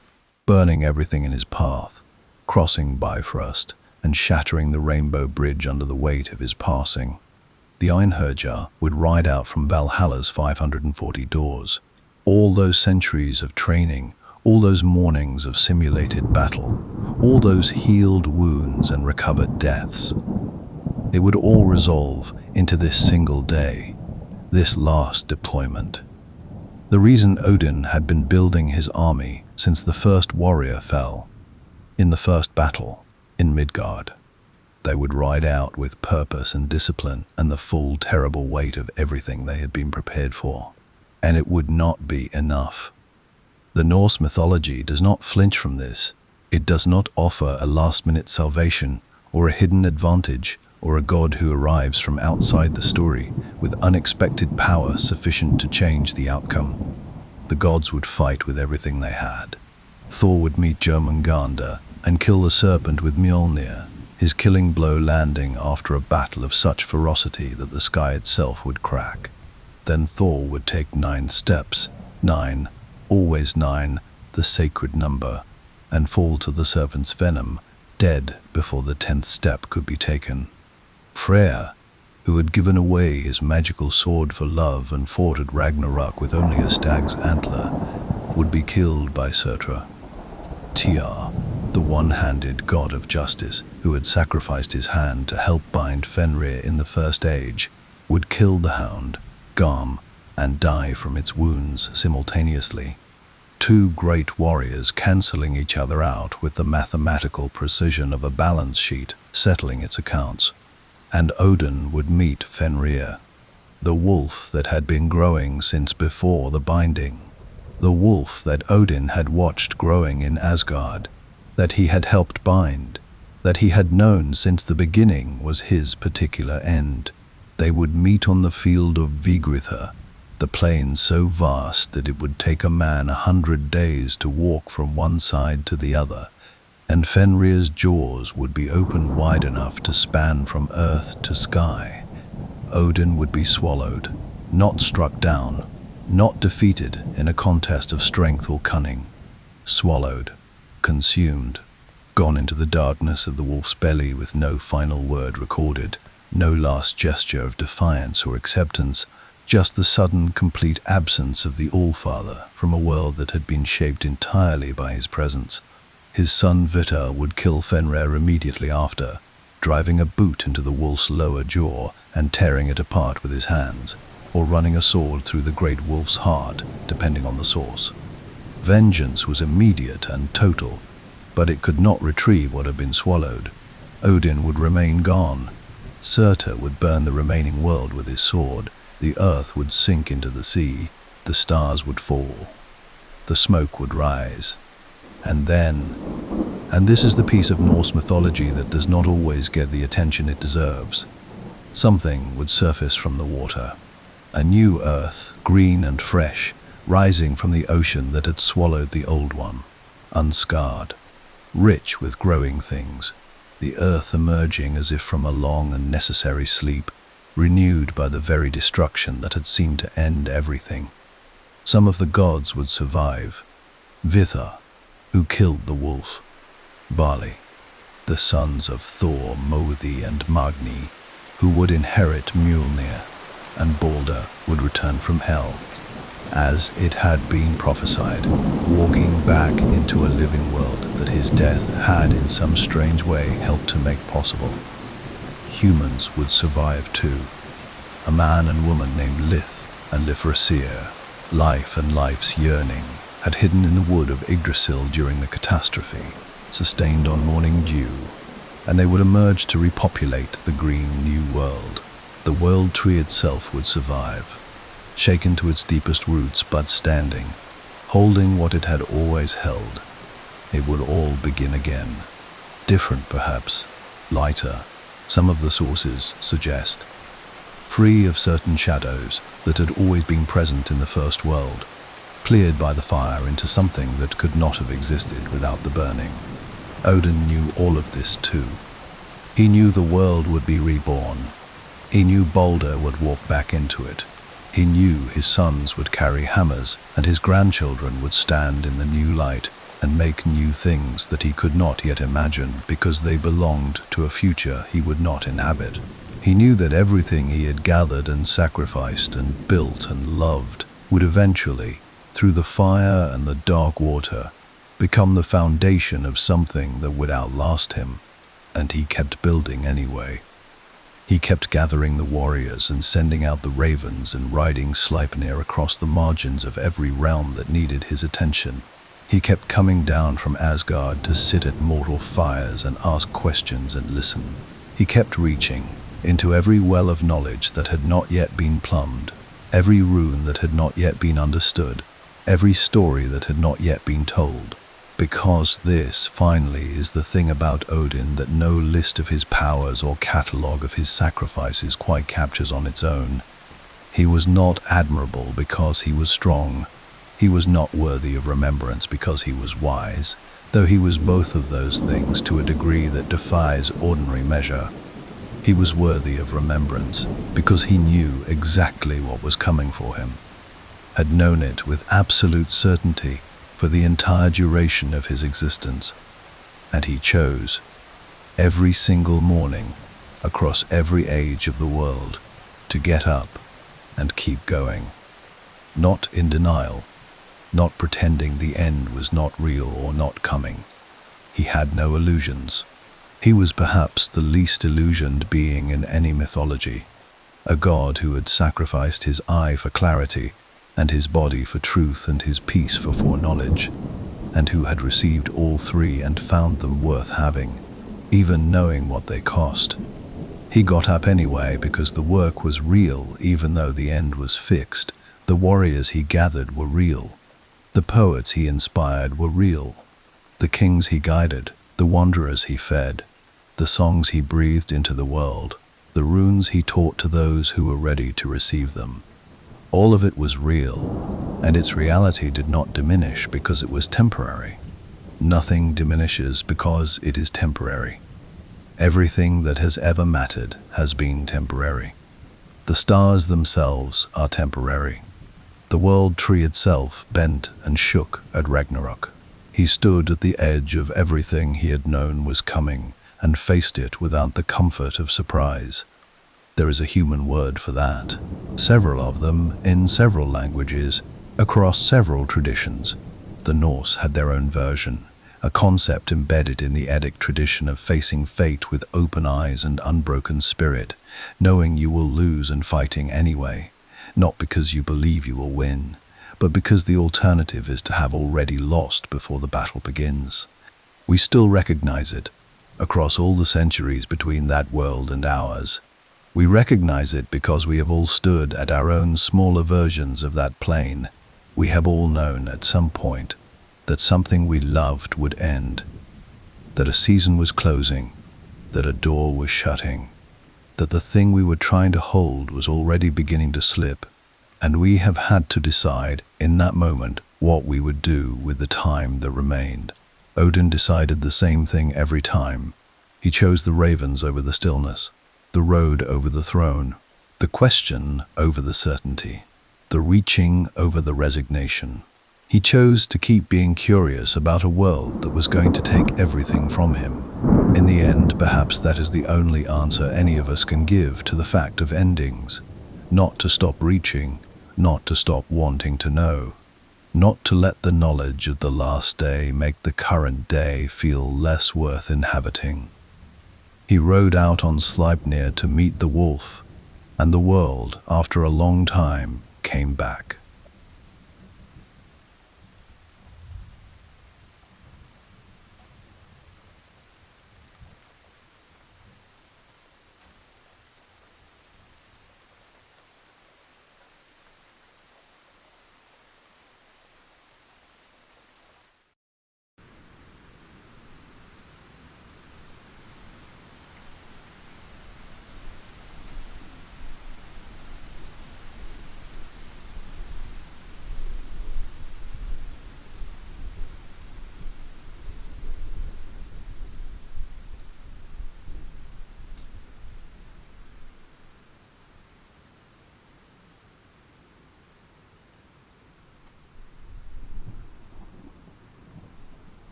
Speaker 1: burning everything in his path, crossing Bifrost and shattering the Rainbow Bridge under the weight of his passing. The Einherjar would ride out from Valhalla's 540 doors. All those centuries of training, all those mornings of simulated battle, all those healed wounds and recovered deaths. It would all resolve into this single day, this last deployment. The reason Odin had been building his army since the first warrior fell, in the first battle, in Midgard. They would ride out with purpose and discipline and the full terrible weight of everything they had been prepared for. And it would not be enough. The Norse mythology does not flinch from this. It does not offer a last-minute salvation or a hidden advantage or a god who arrives from outside the story with unexpected power sufficient to change the outcome. The gods would fight with everything they had. Thor would meet Jormungandr and kill the serpent with Mjolnir, his killing blow landing after a battle of such ferocity that the sky itself would crack. Then Thor would take 9 steps, 9, always 9, the sacred number, and fall to the serpent's venom, dead before the 10th step could be taken. Freyr, who had given away his magical sword for love and fought at Ragnarok with only a stag's antler, would be killed by Surtur. Tyr, the one-handed god of justice who had sacrificed his hand to help bind Fenrir in the First Age, would kill the hound, Garm, and die from its wounds simultaneously. 2 great warriors cancelling each other out with the mathematical precision of a balance sheet settling its accounts. And Odin would meet Fenrir, the wolf that had been growing since before the binding, the wolf that Odin had watched growing in Asgard, that he had helped bind, that he had known since the beginning was his particular end. They would meet on the field of Vigritha, the plain so vast that it would take a man 100 days to walk from one side to the other, and Fenrir's jaws would be opened wide enough to span from earth to sky. Odin would be swallowed, not struck down, not defeated in a contest of strength or cunning. Swallowed. consumed, gone into the darkness of the wolf's belly with no final word recorded, no last gesture of defiance or acceptance, just the sudden, complete absence of the Allfather from a world that had been shaped entirely by his presence. His son Vitar would kill Fenrir immediately after, driving a boot into the wolf's lower jaw and tearing it apart with his hands, or running a sword through the great wolf's heart, depending on the source. Vengeance was immediate and total, but it could not retrieve what had been swallowed. Odin would remain gone. Surtur would burn the remaining world with his sword. The earth would sink into the sea. The stars would fall. The smoke would rise. And this is the piece of Norse mythology that does not always get the attention it deserves. Something would surface from the water. A new earth, green and fresh, rising from the ocean that had swallowed the old one, unscarred, rich with growing things, the earth emerging as if from a long and necessary sleep, renewed by the very destruction that had seemed to end everything. Some of the gods would survive. Vitar, who killed the wolf. Bali, the sons of Thor, Mothi and Magni, who would inherit Mjolnir, and Balder would return from hell, as it had been prophesied, walking back into a living world that his death had in some strange way helped to make possible. Humans would survive too. A man and woman named Lith and Lifrasir, life and life's yearning, had hidden in the wood of Yggdrasil during the catastrophe, sustained on morning dew, and they would emerge to repopulate the green new world. The world tree itself would survive, shaken to its deepest roots but standing, holding what it had always held. It would all begin again. Different perhaps, lighter, some of the sources suggest. Free of certain shadows that had always been present in the first world, cleared by the fire into something that could not have existed without the burning. Odin knew all of this too. He knew the world would be reborn. He knew Balder would walk back into it. He knew his sons would carry hammers and his grandchildren would stand in the new light and make new things that he could not yet imagine because they belonged to a future he would not inhabit. He knew that everything he had gathered and sacrificed and built and loved would eventually, through the fire and the dark water, become the foundation of something that would outlast him. And he kept building anyway. He kept gathering the warriors and sending out the ravens and riding Sleipnir across the margins of every realm that needed his attention. He kept coming down from Asgard to sit at mortal fires and ask questions and listen. He kept reaching into every well of knowledge that had not yet been plumbed, every rune that had not yet been understood, every story that had not yet been told. Because this, finally, is the thing about Odin that no list of his powers or catalogue of his sacrifices quite captures on its own. He was not admirable because he was strong. He was not worthy of remembrance because he was wise, though he was both of those things to a degree that defies ordinary measure. He was worthy of remembrance because he knew exactly what was coming for him, had known it with absolute certainty for the entire duration of his existence, and he chose, every single morning, across every age of the world, to get up and keep going. Not in denial, not pretending the end was not real or not coming. He had no illusions. He was perhaps the least illusioned being in any mythology, a god who had sacrificed his eye for clarity, and his body for truth and his peace for foreknowledge, and who had received all three and found them worth having, even knowing what they cost. He got up anyway because the work was real even though the end was fixed. The warriors he gathered were real. The poets he inspired were real. The kings he guided, the wanderers he fed, the songs he breathed into the world, the runes he taught to those who were ready to receive them. All of it was real, and its reality did not diminish because it was temporary. Nothing diminishes because it is temporary. Everything that has ever mattered has been temporary. The stars themselves are temporary. The world tree itself bent and shook at Ragnarok. He stood at the edge of everything he had known was coming and faced it without the comfort of surprise. There is a human word for that, several of them in several languages, across several traditions. The Norse had their own version, a concept embedded in the Eddic tradition of facing fate with open eyes and unbroken spirit, knowing you will lose and fighting anyway, not because you believe you will win, but because the alternative is to have already lost before the battle begins. We still recognize it, across all the centuries between that world and ours. We recognize it because we have all stood at our own smaller versions of that plane. We have all known at some point that something we loved would end, that a season was closing, that a door was shutting, that the thing we were trying to hold was already beginning to slip, and we have had to decide in that moment what we would do with the time that remained. Odin decided the same thing every time. He chose the ravens over the stillness, the road over the throne, the question over the certainty, the reaching over the resignation. He chose to keep being curious about a world that was going to take everything from him. In the end, perhaps that is the only answer any of us can give to the fact of endings. Not to stop reaching, not to stop wanting to know, not to let the knowledge of the last day make the current day feel less worth inhabiting. He rode out on Sleipnir to meet the wolf, and the world, after a long time, came back.